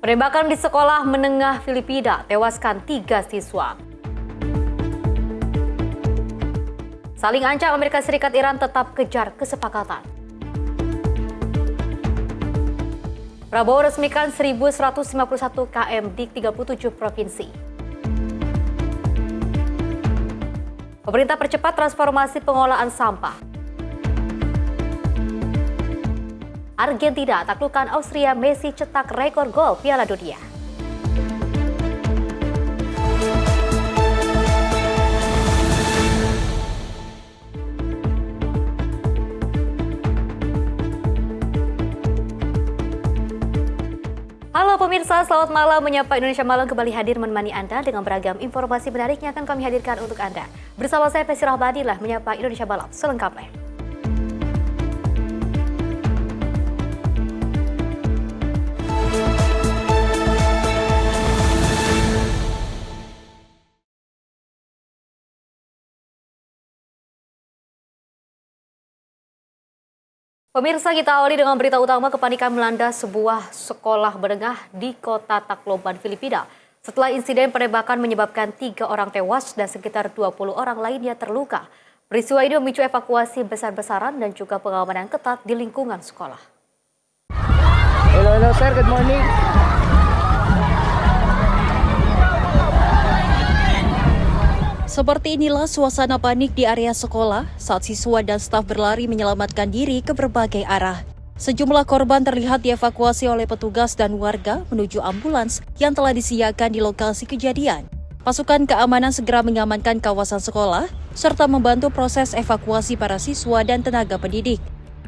Penembakan di sekolah menengah Filipina tewaskan 3 siswa. Saling ancam Amerika Serikat Iran tetap kejar kesepakatan. Prabowo resmikan 1.151 km di 37 provinsi. Pemerintah percepat transformasi pengolahan sampah. Argentina taklukkan Austria, Messi cetak rekor gol Piala Dunia. Halo pemirsa, selamat malam. Menyapa Indonesia Malam kembali hadir menemani Anda dengan beragam informasi menarik yang akan kami hadirkan untuk Anda. Bersama saya Pesi Rahmadilah menyapa Indonesia Malam selengkapnya. Pemirsa, kita awali dengan berita utama. Kepanikan melanda sebuah sekolah menengah di kota Tacloban, Filipina. Setelah insiden penembakan menyebabkan 3 orang tewas dan sekitar 20 orang lainnya terluka. Peristiwa ini memicu evakuasi besar-besaran dan juga pengamanan ketat di lingkungan sekolah. Hello sir, good morning. Seperti inilah suasana panik di area sekolah saat siswa dan staf berlari menyelamatkan diri ke berbagai arah. Sejumlah korban terlihat dievakuasi oleh petugas dan warga menuju ambulans yang telah disiagakan di lokasi kejadian. Pasukan keamanan segera mengamankan kawasan sekolah serta membantu proses evakuasi para siswa dan tenaga pendidik.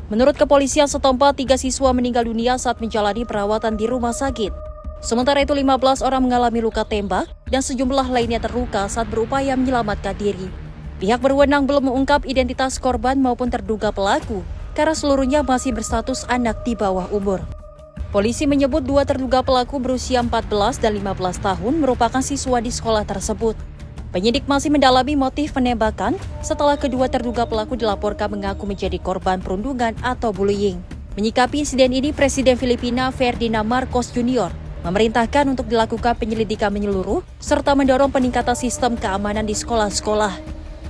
Menurut kepolisian setempat, 3 siswa meninggal dunia saat menjalani perawatan di rumah sakit. Sementara itu 15 orang mengalami luka tembak dan sejumlah lainnya terluka saat berupaya menyelamatkan diri. Pihak berwenang belum mengungkap identitas korban maupun terduga pelaku karena seluruhnya masih berstatus anak di bawah umur. Polisi menyebut 2 terduga pelaku berusia 14 dan 15 tahun merupakan siswa di sekolah tersebut. Penyidik masih mendalami motif penembakan setelah kedua terduga pelaku dilaporkan mengaku menjadi korban perundungan atau bullying. Menyikapi insiden ini, Presiden Filipina Ferdinand Marcos Jr. memerintahkan untuk dilakukan penyelidikan menyeluruh serta mendorong peningkatan sistem keamanan di sekolah-sekolah.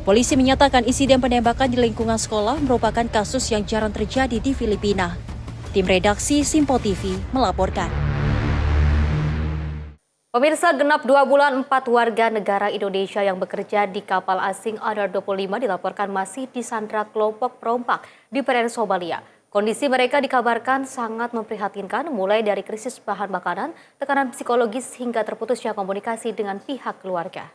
Polisi menyatakan insiden penembakan di lingkungan sekolah merupakan kasus yang jarang terjadi di Filipina. Tim redaksi Simpo TV melaporkan. Pemirsa, genap 2 bulan 4 warga negara Indonesia yang bekerja di kapal asing Honor 25 dilaporkan masih disandra kelompok perompak di perairan Somalia. Kondisi mereka dikabarkan sangat memprihatinkan, mulai dari krisis bahan makanan, tekanan psikologis, hingga terputusnya komunikasi dengan pihak keluarga.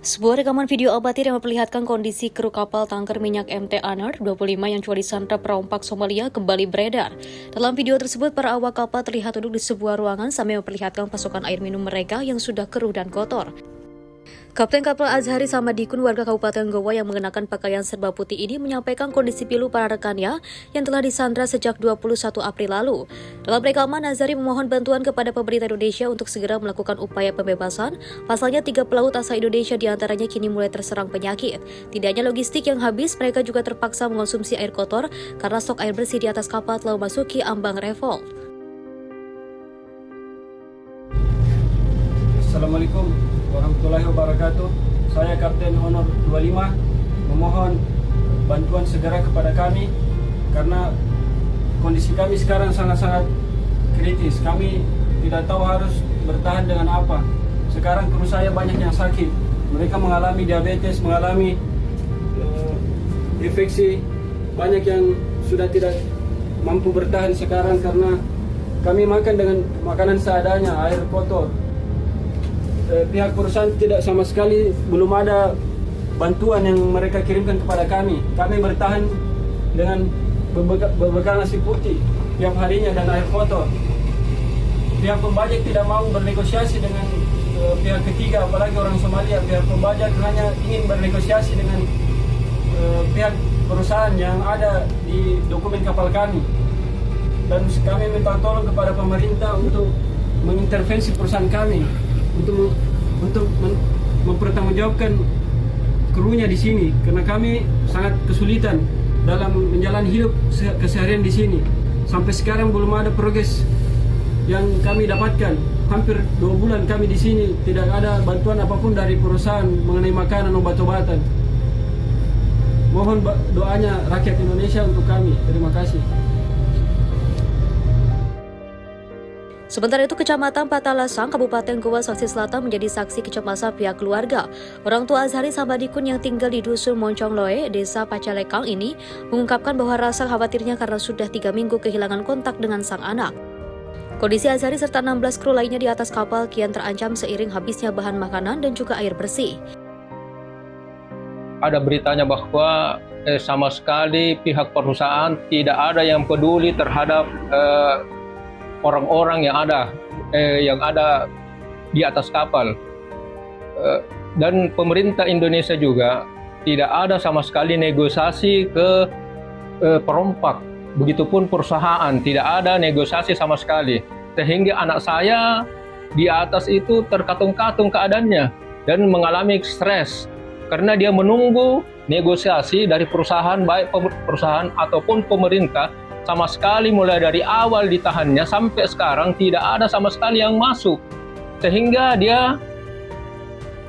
Sebuah rekaman video amatir yang memperlihatkan kondisi kru kapal tanker minyak MT Honor 25 yang coba disandra perompak Somalia kembali beredar. Dalam video tersebut, para awak kapal terlihat duduk di sebuah ruangan sambil memperlihatkan pasokan air minum mereka yang sudah keruh dan kotor. Kapten kapal Azhari Samadikun, warga Kabupaten Goa yang mengenakan pakaian serba putih ini, menyampaikan kondisi pilu para rekannya yang telah disandra sejak 21 April lalu. Dalam rekaman, Azhari memohon bantuan kepada pemerintah Indonesia untuk segera melakukan upaya pembebasan. Pasalnya 3 pelaut asal Indonesia diantaranya kini mulai terserang penyakit. Tidak hanya logistik yang habis, mereka juga terpaksa mengonsumsi air kotor karena stok air bersih di atas kapal telah memasuki ambang revolt. Assalamualaikum warahmatullahi wabarakatuh. Saya Kapten Honor 25 memohon bantuan segera kepada kami karena kondisi kami sekarang sangat-sangat kritis. Kami tidak tahu harus bertahan dengan apa. Sekarang kru saya banyak yang sakit. Mereka mengalami diabetes, mengalami infeksi. Banyak yang sudah tidak mampu bertahan sekarang karena kami makan dengan makanan seadanya, air kotor. Pihak perusahaan tidak sama sekali, belum ada bantuan yang mereka kirimkan kepada kami. Kami bertahan dengan berbekal nasi putih tiap harinya dan air kotor. Pihak pembajak tidak mau bernegosiasi dengan pihak ketiga, apalagi orang Somalia. Pihak pembajak hanya ingin bernegosiasi dengan pihak perusahaan yang ada di dokumen kapal kami. Dan kami minta tolong kepada pemerintah untuk mengintervensi perusahaan kami, untuk mempertanggungjawabkan krunya di sini, karena kami sangat kesulitan dalam menjalani hidup keseharian di sini. Sampai sekarang belum ada progres yang kami dapatkan. Hampir 2 bulan kami di sini, tidak ada bantuan apapun dari perusahaan mengenai makanan, obat-obatan. Mohon doanya rakyat Indonesia untuk kami. Terima kasih. Sementara itu, Kecamatan Patalasang, Kabupaten Goa, Sulawesi Selatan menjadi saksi kecemasan pihak keluarga. Orang tua Azhari Sambadikun yang tinggal di Dusun Moncong Loe, Desa Pacalekang ini mengungkapkan bahwa rasa khawatirnya karena sudah 3 minggu kehilangan kontak dengan sang anak. Kondisi Azhari serta 16 kru lainnya di atas kapal kian terancam seiring habisnya bahan makanan dan juga air bersih. Ada beritanya bahwa sama sekali pihak perusahaan tidak ada yang peduli terhadap orang-orang yang ada di atas kapal, dan pemerintah Indonesia juga tidak ada sama sekali negosiasi ke perompak. Begitupun perusahaan tidak ada negosiasi sama sekali, sehingga anak saya di atas itu terkatung-katung keadaannya dan mengalami stres karena dia menunggu negosiasi dari perusahaan, baik perusahaan ataupun pemerintah. Sama sekali mulai dari awal ditahannya sampai sekarang tidak ada sama sekali yang masuk, sehingga dia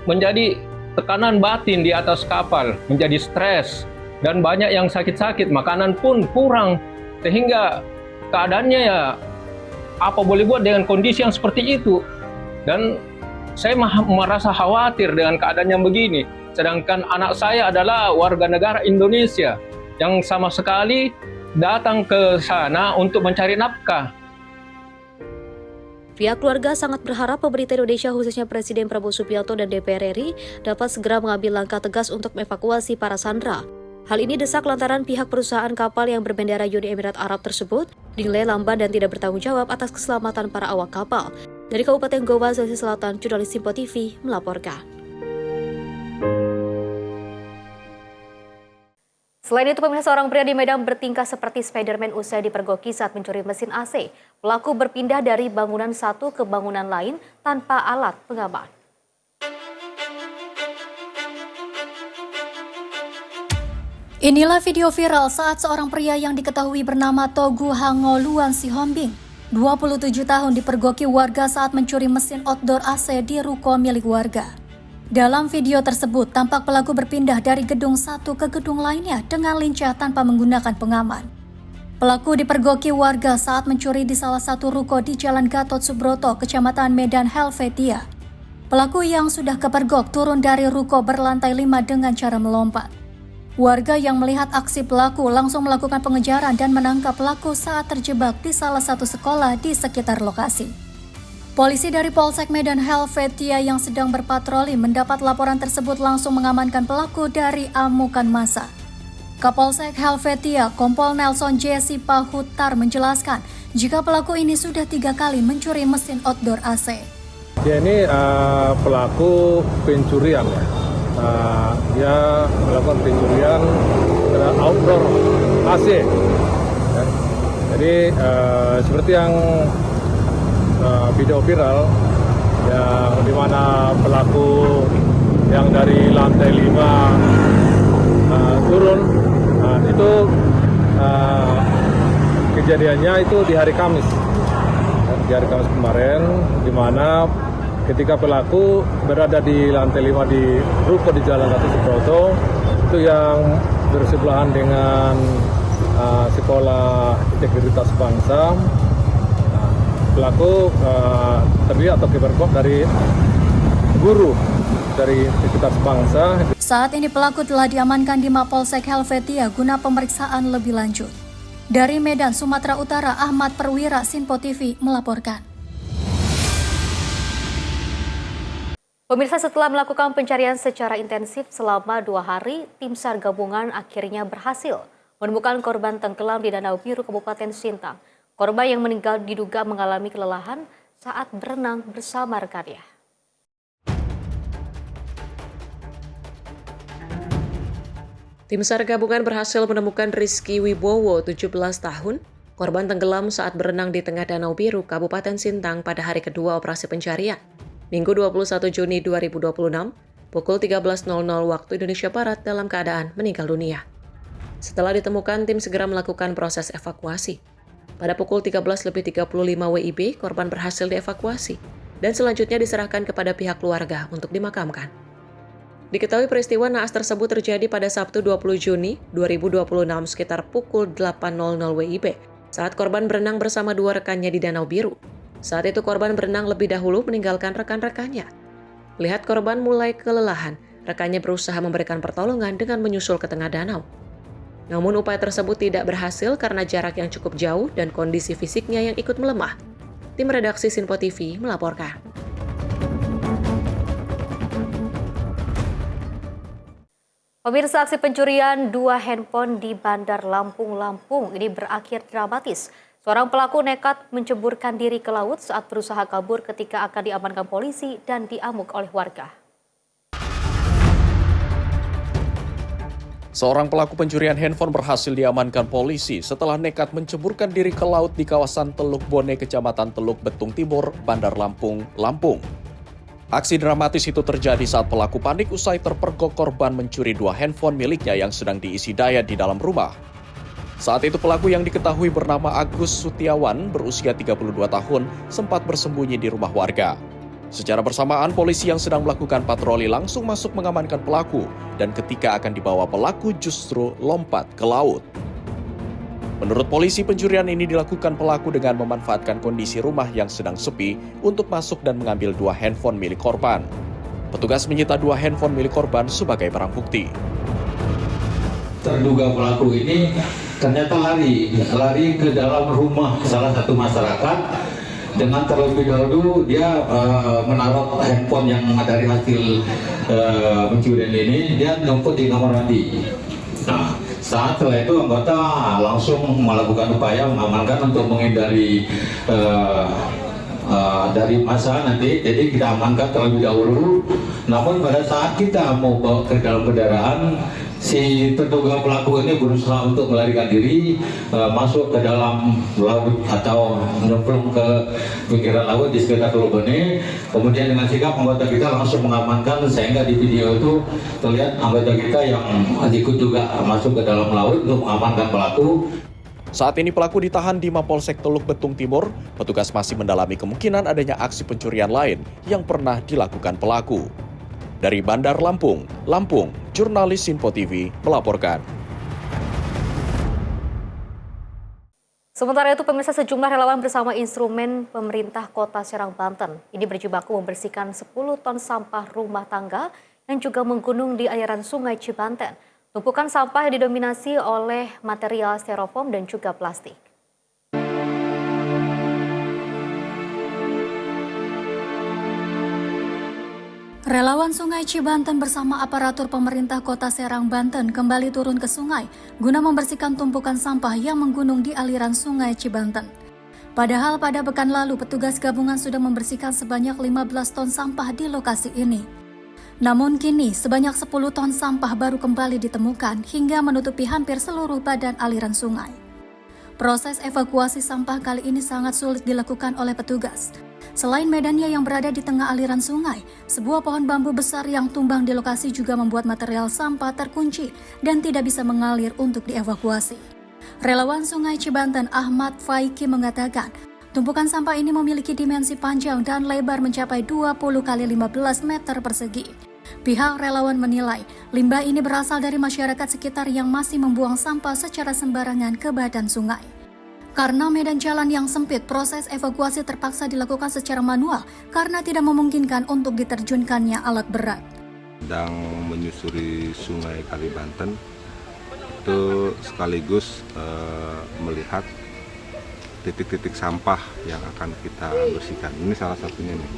menjadi tekanan batin di atas kapal, menjadi stres dan banyak yang sakit-sakit, makanan pun kurang, sehingga keadaannya ya apa boleh buat dengan kondisi yang seperti itu. Dan saya merasa khawatir dengan keadaan yang begini, sedangkan anak saya adalah warga negara Indonesia yang sama sekali datang ke sana untuk mencari nafkah. Pihak keluarga sangat berharap pemerintah Indonesia, khususnya Presiden Prabowo Subianto dan DPR RI, dapat segera mengambil langkah tegas untuk mengevakuasi para sandera. Hal ini desak lantaran pihak perusahaan kapal yang berbendera Uni Emirat Arab tersebut dinilai lamban dan tidak bertanggung jawab atas keselamatan para awak kapal. Dari Kabupaten Goa, Sulawesi Selatan, jurnalis Simpo TV melaporkan. Selain itu, pemirsa, seorang pria di Medan bertingkah seperti Spider-Man usai dipergoki saat mencuri mesin AC. Pelaku berpindah dari bangunan satu ke bangunan lain tanpa alat pengaman. Inilah video viral saat seorang pria yang diketahui bernama Togu Hangoluan Sihombing, 27 tahun, dipergoki warga saat mencuri mesin outdoor AC di ruko milik warga. Dalam video tersebut, tampak pelaku berpindah dari gedung satu ke gedung lainnya dengan lincah tanpa menggunakan pengaman. Pelaku dipergoki warga saat mencuri di salah satu ruko di Jalan Gatot Subroto, Kecamatan Medan Helvetia. Pelaku yang sudah kepergok turun dari ruko berlantai 5 dengan cara melompat. Warga yang melihat aksi pelaku langsung melakukan pengejaran dan menangkap pelaku saat terjebak di salah satu sekolah di sekitar lokasi. Polisi dari Polsek Medan Helvetia yang sedang berpatroli mendapat laporan tersebut langsung mengamankan pelaku dari amukan massa. Kapolsek Helvetia, Kompol Nelson Jesse Pahutar menjelaskan jika pelaku ini sudah 3 kali mencuri mesin outdoor AC. Dia ini pelaku pencurian ya. Dia melakukan pencurian outdoor AC. Ya. Jadi seperti yang video viral yang dimana pelaku yang dari lantai 5 turun, itu kejadiannya itu di hari Kamis. Di hari Kamis kemarin, di mana ketika pelaku berada di lantai 5 di ruko di Jalan Gatot Subroto, itu yang bersebelahan dengan Sekolah Integritas Bangsa. Pelaku terdiri atau kepergok dari guru dari Integritas Bangsa. Saat ini pelaku telah diamankan di Mapolsek Helvetia guna pemeriksaan lebih lanjut. Dari Medan, Sumatera Utara, Ahmad Perwira, Simpo TV melaporkan. Pemirsa, setelah melakukan pencarian secara intensif selama 2 hari, tim SAR gabungan akhirnya berhasil menemukan korban tenggelam di Danau Biru, Kabupaten Sintang. Korban yang meninggal diduga mengalami kelelahan saat berenang bersama rekannya. Tim SAR gabungan berhasil menemukan Rizky Wibowo, 17 tahun, korban tenggelam saat berenang di tengah Danau Biru, Kabupaten Sintang pada hari kedua operasi pencarian. Minggu 21 Juni 2026, pukul 13.00 waktu Indonesia Barat dalam keadaan meninggal dunia. Setelah ditemukan, tim segera melakukan proses evakuasi. Pada pukul 13.35 WIB, korban berhasil dievakuasi dan selanjutnya diserahkan kepada pihak keluarga untuk dimakamkan. Diketahui peristiwa naas tersebut terjadi pada Sabtu 20 Juni 2026 sekitar pukul 8.00 WIB saat korban berenang bersama dua rekannya di Danau Biru. Saat itu korban berenang lebih dahulu meninggalkan rekan-rekannya. Lihat korban mulai kelelahan, rekannya berusaha memberikan pertolongan dengan menyusul ke tengah danau. Namun upaya tersebut tidak berhasil karena jarak yang cukup jauh dan kondisi fisiknya yang ikut melemah. Tim redaksi Sinpo TV melaporkan. Pemirsa, aksi pencurian 2 handphone di Bandar Lampung ini berakhir dramatis. Seorang pelaku nekat menceburkan diri ke laut saat berusaha kabur ketika akan diamankan polisi dan diamuk oleh warga. Seorang pelaku pencurian handphone berhasil diamankan polisi setelah nekat menceburkan diri ke laut di kawasan Teluk Bone, Kecamatan Teluk Betung Timur, Bandar Lampung, Lampung. Aksi dramatis itu terjadi saat pelaku panik usai terpergok korban mencuri 2 handphone miliknya yang sedang diisi daya di dalam rumah. Saat itu pelaku yang diketahui bernama Agus Sutiawan berusia 32 tahun sempat bersembunyi di rumah warga. Secara bersamaan, polisi yang sedang melakukan patroli langsung masuk mengamankan pelaku dan ketika akan dibawa pelaku justru lompat ke laut. Menurut polisi, pencurian ini dilakukan pelaku dengan memanfaatkan kondisi rumah yang sedang sepi untuk masuk dan mengambil 2 handphone milik korban. Petugas menyita 2 handphone milik korban sebagai barang bukti. Terduga pelaku ini ternyata lari ke dalam rumah salah satu masyarakat dengan terlebih dahulu dia menaruh handphone yang dari hasil pencurian ini, dia numpuk di kamar mandi. Nah, setelah itu anggota langsung melakukan upaya mengamankan untuk menghindari dari masa nanti, jadi kita amankan terlebih dahulu. Namun pada saat kita mau bawa ke dalam kendaraan, si terduga pelaku ini berusaha untuk melarikan diri, masuk ke dalam laut atau nyemplung ke pinggiran laut di sekitar Teluk Bone. Kemudian dengan sikap anggota kita langsung mengamankan, sehingga di video itu terlihat anggota kita yang ikut juga masuk ke dalam laut untuk mengamankan pelaku. Saat ini pelaku ditahan di Mapolsek Teluk Betung Timur. Petugas masih mendalami kemungkinan adanya aksi pencurian lain yang pernah dilakukan pelaku. Dari Bandar Lampung, jurnalis Sinpo TV melaporkan. Sementara itu, pemirsa, sejumlah relawan bersama instrumen pemerintah Kota Serang, Banten ini berjibaku membersihkan 10 ton sampah rumah tangga yang juga menggunung di aliran Sungai Cibanten. Tumpukan sampah yang didominasi oleh material styrofoam dan juga plastik. Relawan Sungai Cibanten bersama aparatur pemerintah Kota Serang, Banten kembali turun ke sungai guna membersihkan tumpukan sampah yang menggunung di aliran Sungai Cibanten. Padahal pada pekan lalu petugas gabungan sudah membersihkan sebanyak 15 ton sampah di lokasi ini. Namun kini sebanyak 10 ton sampah baru kembali ditemukan hingga menutupi hampir seluruh badan aliran sungai. Proses evakuasi sampah kali ini sangat sulit dilakukan oleh petugas. Selain medannya yang berada di tengah aliran sungai, sebuah pohon bambu besar yang tumbang di lokasi juga membuat material sampah terkunci dan tidak bisa mengalir untuk dievakuasi. Relawan Sungai Cibanten Ahmad Faiki mengatakan, tumpukan sampah ini memiliki dimensi panjang dan lebar mencapai 20 x 15 meter persegi. Pihak relawan menilai, limbah ini berasal dari masyarakat sekitar yang masih membuang sampah secara sembarangan ke badan sungai. Karena medan jalan yang sempit, proses evakuasi terpaksa dilakukan secara manual karena tidak memungkinkan untuk diterjunkannya alat berat. Sedang menyusuri Sungai Kalibanten, itu sekaligus melihat titik-titik sampah yang akan kita bersihkan. Ini salah satunya nih.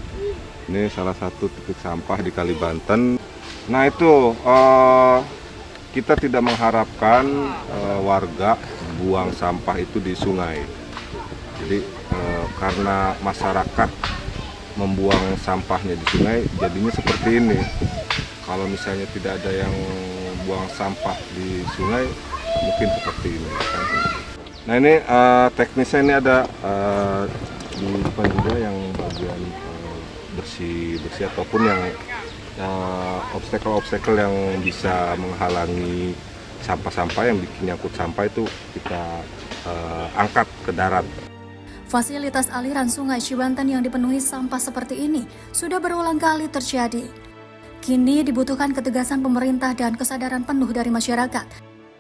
Ini salah satu titik sampah di Kalibanten. Nah itu kita tidak mengharapkan warga buang sampah itu di sungai. Jadi karena masyarakat membuang sampahnya di sungai, jadinya seperti ini. Kalau misalnya tidak ada yang buang sampah di sungai, mungkin seperti ini. Nah ini teknisnya ini ada di depan juga yang bagian bersih ataupun yang obstacle yang bisa menghalangi sampah-sampah yang bikin nyangkut sampah itu kita angkat ke darat. Fasilitas aliran Sungai Cibanten yang dipenuhi sampah seperti ini sudah berulang kali terjadi. Kini dibutuhkan ketegasan pemerintah dan kesadaran penuh dari masyarakat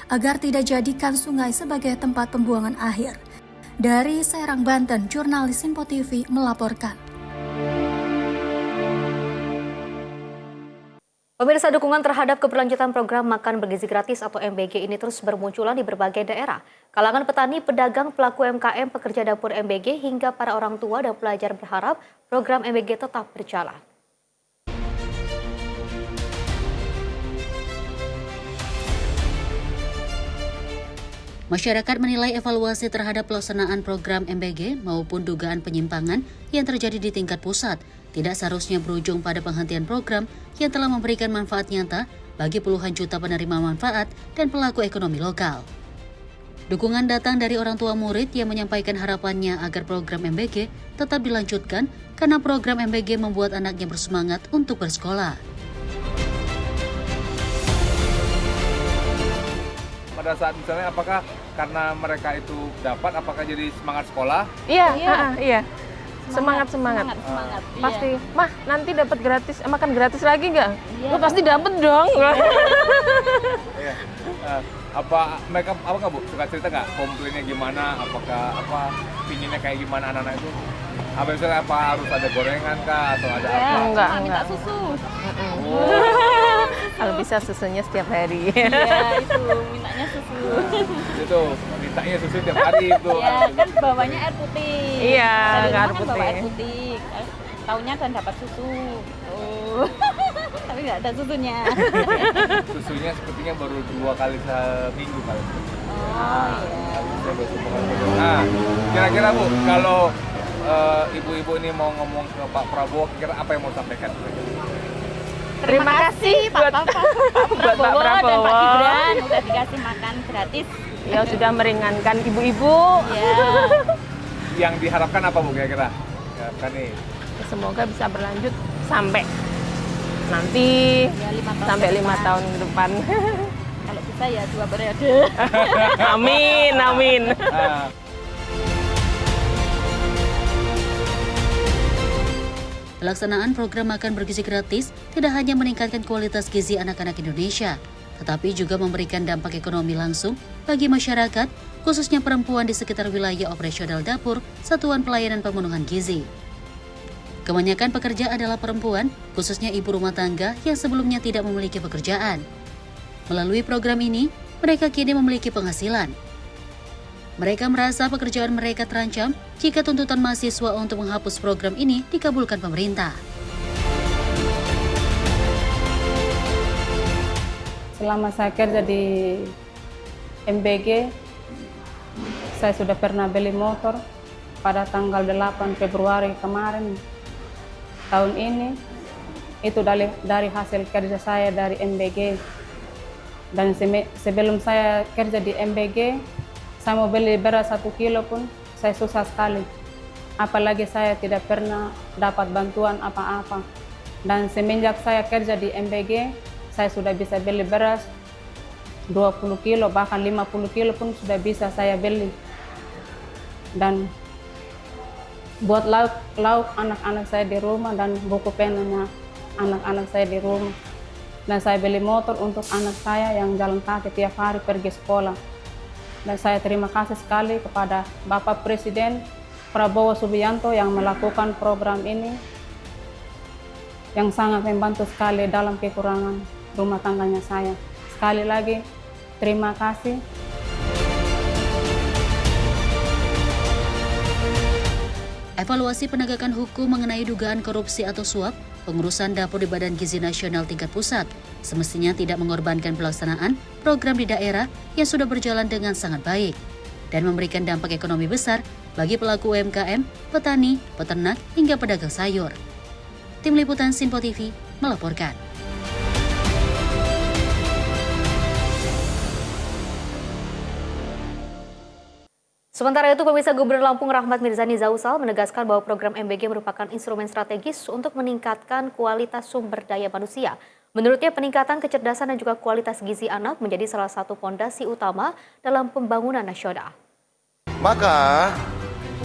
agar tidak jadikan sungai sebagai tempat pembuangan akhir. Dari Serang, Banten, jurnalis Sinpo TV melaporkan. Pemirsa, dukungan terhadap keberlanjutan program makan bergizi gratis atau MBG ini terus bermunculan di berbagai daerah. Kalangan petani, pedagang, pelaku UMKM, pekerja dapur MBG, hingga para orang tua dan pelajar berharap program MBG tetap berjalan. Masyarakat menilai evaluasi terhadap pelaksanaan program MBG maupun dugaan penyimpangan yang terjadi di tingkat pusat tidak seharusnya berujung pada penghentian program yang telah memberikan manfaat nyata bagi puluhan juta penerima manfaat dan pelaku ekonomi lokal. Dukungan datang dari orang tua murid yang menyampaikan harapannya agar program MBG tetap dilanjutkan karena program MBG membuat anaknya bersemangat untuk bersekolah. Pada saat misalnya apakah karena mereka itu dapat, apakah jadi semangat sekolah? Iya. Semangat. Pasti, mah nanti dapat gratis, makan gratis lagi nggak? Lo pasti dapat dong. Iya. Apa mereka nggak Bu suka cerita nggak komplainnya gimana? Apakah pinginnya kayak gimana anak-anak itu? Apa misalnya harus ada gorengan kah atau ada apa? Enggak. Minta susu. Kalau bisa susunya setiap hari. Iya, itu mintanya susu. Itu mintanya susu tiap hari itu. Iya, kan bawanya air putih. Iya, dari air rumah kan putih. bawa air putih. Taunya kan dapat susu. Tapi nggak ada susunya. Susunya sepertinya baru 2 kali seminggu kali. Oh iya. Nah, kira-kira Bu, kalau ibu-ibu ini mau ngomong ke Pak Prabowo, kira apa yang mau sampaikan? Terima kasih Pak Prabowo dan Pak Gibran udah dikasih makan gratis. Ya sudah meringankan ibu-ibu. Ya. Yang diharapkan apa Bu kira-kira? Diharapkan nih. Semoga bisa berlanjut sampai nanti Ya, 5 tahun sampai ke 5 depan. tahun ke depan. Kalau bisa ya 2 periode. Amin. Nah, Pelaksanaan program makan bergizi gratis tidak hanya meningkatkan kualitas gizi anak-anak Indonesia, tetapi juga memberikan dampak ekonomi langsung bagi masyarakat, khususnya perempuan di sekitar wilayah operasional dapur Satuan Pelayanan Pemenuhan Gizi. Kebanyakan pekerja adalah perempuan, khususnya ibu rumah tangga yang sebelumnya tidak memiliki pekerjaan. Melalui program ini, mereka kini memiliki penghasilan. Mereka merasa pekerjaan mereka terancam jika tuntutan mahasiswa untuk menghapus program ini dikabulkan pemerintah. Selama saya kerja di MBG, saya sudah pernah beli motor pada tanggal 8 Februari kemarin. Tahun ini, itu dari hasil kerja saya dari MBG. Dan sebelum saya kerja di MBG, saya mau beli beras 1 kilo pun saya susah sekali. Apalagi saya tidak pernah dapat bantuan apa-apa. Dan semenjak saya kerja di MBG, saya sudah bisa beli beras 20 kilo, bahkan 50 kilo pun sudah bisa saya beli. Dan buat lauk anak-anak saya di rumah dan buku penanya anak-anak saya di rumah. Dan saya beli motor untuk anak saya yang jalan kaki tiap hari pergi sekolah. Dan saya terima kasih sekali kepada Bapak Presiden Prabowo Subianto yang melakukan program ini yang sangat membantu sekali dalam kekurangan rumah tangganya saya. Sekali lagi, terima kasih. Evaluasi penegakan hukum mengenai dugaan korupsi atau suap pengurusan dapur di Badan Gizi Nasional tingkat pusat semestinya tidak mengorbankan pelaksanaan program di daerah yang sudah berjalan dengan sangat baik dan memberikan dampak ekonomi besar bagi pelaku UMKM, petani, peternak, hingga pedagang sayur. Tim Liputan Sinpo TV melaporkan. Sementara itu, pemirsa, Gubernur Lampung Rahmat Mirzani Zausal menegaskan bahwa program MBG merupakan instrumen strategis untuk meningkatkan kualitas sumber daya manusia Menurutnya, peningkatan kecerdasan dan juga kualitas gizi anak menjadi salah satu fondasi utama dalam pembangunan nasional. Maka,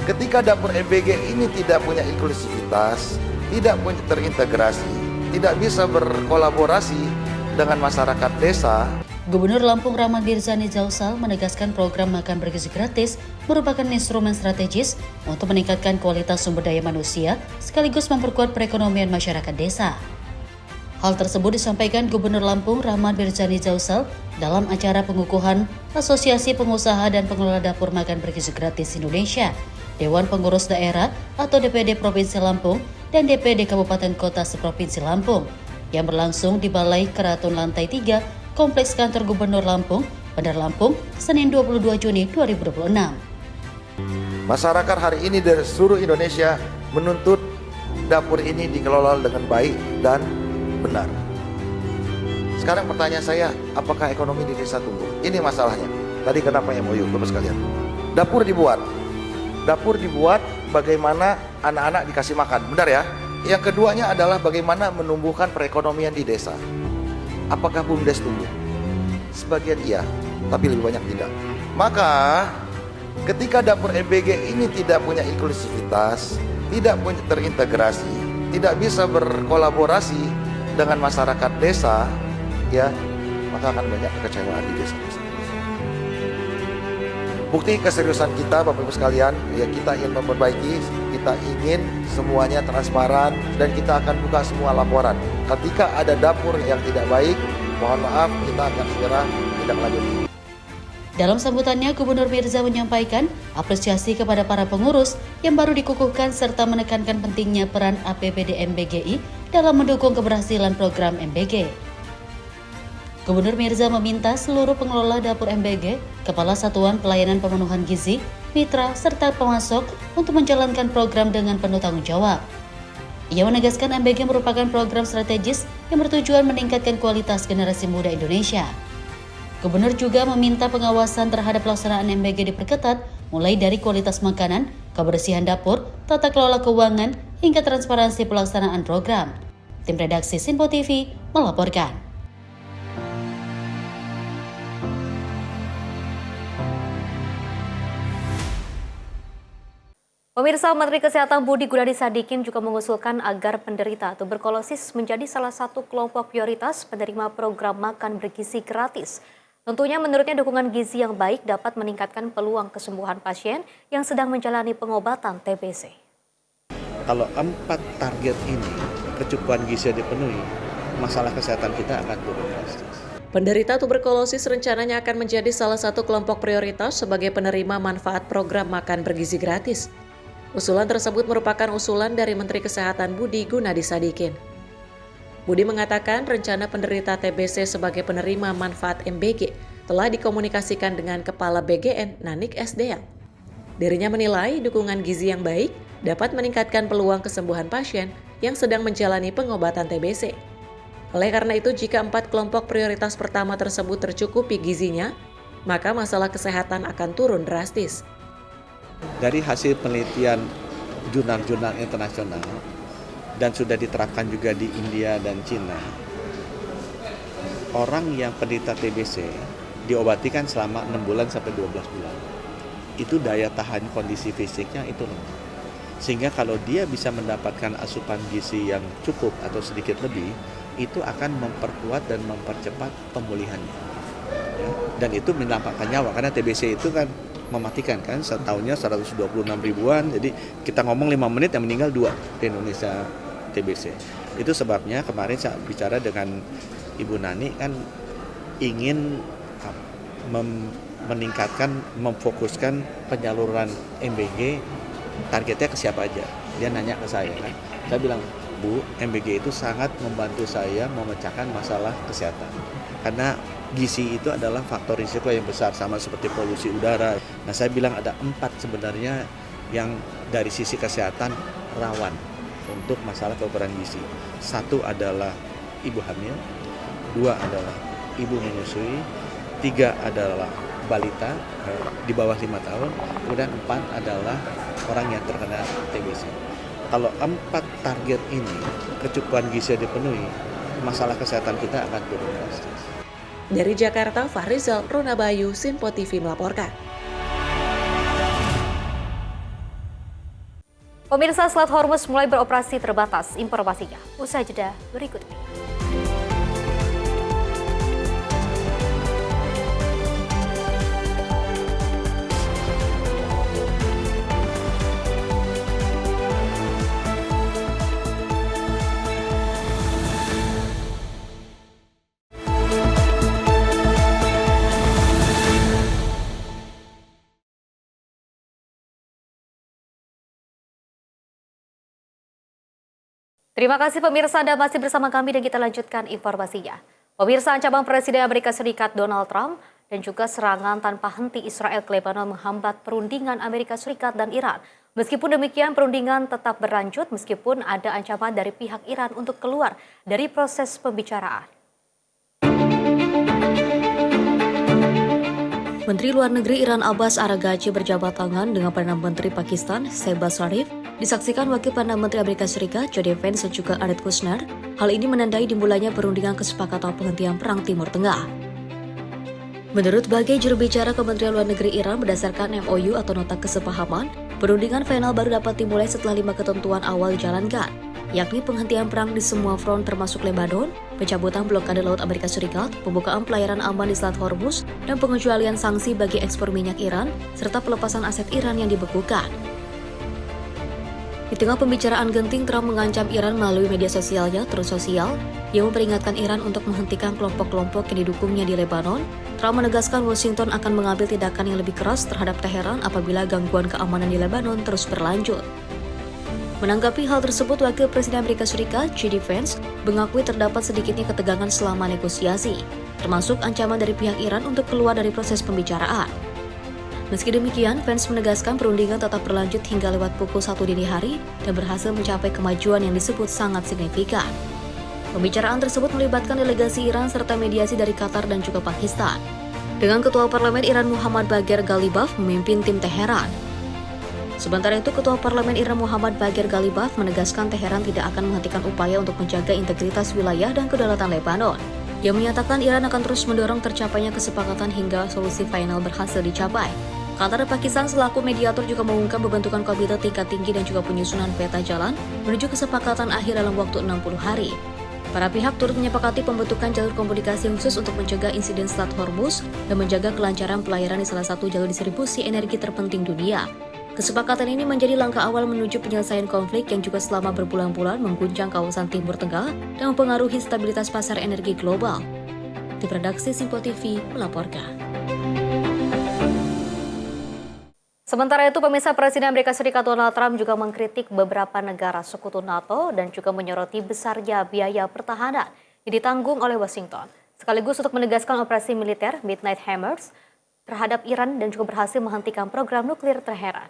ketika dapur MBG ini tidak punya inklusivitas, tidak punya terintegrasi, tidak bisa berkolaborasi dengan masyarakat desa. Gubernur Lampung Rahmat Birzani Jausal menegaskan program makan bergizi gratis merupakan instrumen strategis untuk meningkatkan kualitas sumber daya manusia sekaligus memperkuat perekonomian masyarakat desa. Hal tersebut disampaikan Gubernur Lampung Rahmat Birzani Jausal dalam acara pengukuhan Asosiasi Pengusaha dan Pengelola Dapur Makan Bergizi Gratis Indonesia, Dewan Pengurus Daerah atau DPD Provinsi Lampung dan DPD Kabupaten Kota Seprovinsi Lampung yang berlangsung di Balai Keraton Lantai 3 Kompleks Kantor Gubernur Lampung, Bandar Lampung, Senin 22 Juni 2026. Masyarakat hari ini dari seluruh Indonesia menuntut dapur ini dikelola dengan baik dan benar. Sekarang pertanyaan saya, apakah ekonomi di desa tumbuh? Ini masalahnya. Tadi kenapa MOU, Bapak sekalian? Dapur dibuat bagaimana anak-anak dikasih makan, benar ya? Yang keduanya adalah bagaimana menumbuhkan perekonomian di desa. Apakah BUMDes tumbuh? Sebagian iya, tapi lebih banyak tidak. Maka ketika dapur MBG ini tidak punya inklusivitas, tidak punya terintegrasi, tidak bisa berkolaborasi dengan masyarakat desa, ya, maka akan banyak kekecewaan di desa-desa. Bukti keseriusan kita, Bapak Ibu sekalian, ya, kita ingin memperbaiki, kita ingin semuanya transparan, dan kita akan buka semua laporan. Ketika ada dapur yang tidak baik, mohon maaf, kita akan segera tindak lanjut. Dalam sambutannya, Gubernur Mirza menyampaikan apresiasi kepada para pengurus yang baru dikukuhkan serta menekankan pentingnya peran APBD MBGI dalam mendukung keberhasilan program MBG. Gubernur Mirza meminta seluruh pengelola dapur MBG, Kepala Satuan Pelayanan Pemenuhan Gizi, mitra, serta pemasok untuk menjalankan program dengan penuh tanggung jawab. Ia menegaskan MBG merupakan program strategis yang bertujuan meningkatkan kualitas generasi muda Indonesia. Gubernur juga meminta pengawasan terhadap pelaksanaan MBG diperketat, mulai dari kualitas makanan, kebersihan dapur, tata kelola keuangan, hingga transparansi pelaksanaan program. Tim redaksi Sinpo TV melaporkan. Pemirsa, Menteri Kesehatan Budi Gunadi Sadikin juga mengusulkan agar penderita tuberkulosis menjadi salah satu kelompok prioritas penerima program makan bergizi gratis. Tentunya menurutnya dukungan gizi yang baik dapat meningkatkan peluang kesembuhan pasien yang sedang menjalani pengobatan TBC. Kalau 4 target ini kecukupan gizi dipenuhi, masalah kesehatan kita akan turun drastis. Penderita tuberkulosis rencananya akan menjadi salah satu kelompok prioritas sebagai penerima manfaat program makan bergizi gratis. Usulan tersebut merupakan usulan dari Menteri Kesehatan Budi Gunadi Sadikin. Budi mengatakan rencana penderita TBC sebagai penerima manfaat MBG telah dikomunikasikan dengan Kepala BGN Nanik Sdm. Dirinya menilai dukungan gizi yang baik dapat meningkatkan peluang kesembuhan pasien yang sedang menjalani pengobatan TBC. Oleh karena itu, jika 4 kelompok prioritas pertama tersebut tercukupi gizinya, maka masalah kesehatan akan turun drastis. Dari hasil penelitian jurnal-jurnal internasional dan sudah diterapkan juga di India dan Cina, orang yang penderita TBC diobati kan selama 6 bulan sampai 12 bulan. Itu daya tahan kondisi fisiknya itu lemah. Sehingga kalau dia bisa mendapatkan asupan gizi yang cukup atau sedikit lebih, itu akan memperkuat dan mempercepat pemulihannya. Ya, dan itu menyelamatkan nyawa, karena TBC itu kan mematikan kan, setahunnya 126 ribuan, jadi kita ngomong 5 menit yang meninggal 2 di Indonesia TBC. Itu sebabnya kemarin saya bicara dengan Ibu Nani kan ingin meningkatkan, memfokuskan penyaluran MBG, targetnya ke siapa aja. Dia nanya ke saya kan, saya bilang, Bu, MBG itu sangat membantu saya memecahkan masalah kesehatan. Karena gizi itu adalah faktor risiko yang besar, sama seperti polusi udara. Nah, saya bilang ada 4 sebenarnya yang dari sisi kesehatan rawan untuk masalah kekurangan gizi. 1 adalah ibu hamil, 2 adalah ibu menyusui, 3 adalah balita di bawah 5 tahun, kemudian 4 adalah orang yang terkena TBC. Kalau 4 target ini kecukupan gizi dipenuhi, masalah kesehatan kita akan turun drastis. Dari Jakarta, Fahrizal, Rona Bayu, Sinpo TV melaporkan. Pemirsa, Selat Hormuz mulai beroperasi terbatas. Informasinya usai jeda berikut ini. Terima kasih pemirsa, Anda masih bersama kami dan kita lanjutkan informasinya. Pemirsa, ancaman Presiden Amerika Serikat Donald Trump dan juga serangan tanpa henti Israel ke Lebanon menghambat perundingan Amerika Serikat dan Iran. Meskipun demikian, perundingan tetap berlanjut meskipun ada ancaman dari pihak Iran untuk keluar dari proses pembicaraan. Menteri Luar Negeri Iran Abbas Araghchi berjabat tangan dengan Perdana Menteri Pakistan Shehbaz Sharif, disaksikan Wakil Perdana Menteri Amerika Serikat J.D. Vance dan juga Jared Kushner. Hal ini menandai dimulainya perundingan kesepakatan penghentian perang Timur Tengah. Menurut sebagai juru bicara Kementerian Luar Negeri Iran, berdasarkan MOU atau nota kesepahaman, perundingan final baru dapat dimulai setelah 5 ketentuan awal dijalankan, yakni penghentian perang di semua front termasuk Lebanon, pencabutan blokade laut Amerika Serikat, pembukaan pelayaran aman di Selat Hormuz, dan pengecualian sanksi bagi ekspor minyak Iran, serta pelepasan aset Iran yang dibekukan. Di tengah pembicaraan genting, Trump mengancam Iran melalui media sosialnya, Truth Social, yang memperingatkan Iran untuk menghentikan kelompok-kelompok yang didukungnya di Lebanon. Trump menegaskan Washington akan mengambil tindakan yang lebih keras terhadap Teheran apabila gangguan keamanan di Lebanon terus berlanjut. Menanggapi hal tersebut, Wakil Presiden Amerika Serikat J.D. Vance mengakui terdapat sedikitnya ketegangan selama negosiasi, termasuk ancaman dari pihak Iran untuk keluar dari proses pembicaraan. Meski demikian, Vance menegaskan perundingan tetap berlanjut hingga lewat pukul 1 dini hari dan berhasil mencapai kemajuan yang disebut sangat signifikan. Pembicaraan tersebut melibatkan delegasi Iran serta mediasi dari Qatar dan juga Pakistan. Dengan Ketua Parlemen Iran Muhammad Bagher Ghalibaf memimpin tim Teheran. Sementara itu, Ketua Parlemen Iran Muhammad Bagher Ghalibaf menegaskan Teheran tidak akan menghentikan upaya untuk menjaga integritas wilayah dan kedaulatan Lebanon. Ia menyatakan Iran akan terus mendorong tercapainya kesepakatan hingga solusi final berhasil dicapai. Qatar dan Pakistan selaku mediator juga mengumumkan pembentukan komite tingkat tinggi dan juga penyusunan peta jalan menuju kesepakatan akhir dalam waktu 60 hari. Para pihak turut menyepakati pembentukan jalur komunikasi khusus untuk mencegah insiden Selat Hormuz dan menjaga kelancaran pelayaran di salah satu jalur distribusi energi terpenting dunia. Kesepakatan ini menjadi langkah awal menuju penyelesaian konflik yang juga selama berbulan-bulan mengguncang kawasan Timur Tengah dan mempengaruhi stabilitas pasar energi global. Tim redaksi Sinpo TV melaporkan. Sementara itu, pemirsa, Presiden Amerika Serikat Donald Trump juga mengkritik beberapa negara sekutu NATO dan juga menyoroti besarnya biaya pertahanan yang ditanggung oleh Washington, sekaligus untuk menegaskan operasi militer Midnight Hammers terhadap Iran dan juga berhasil menghentikan program nuklir Teheran.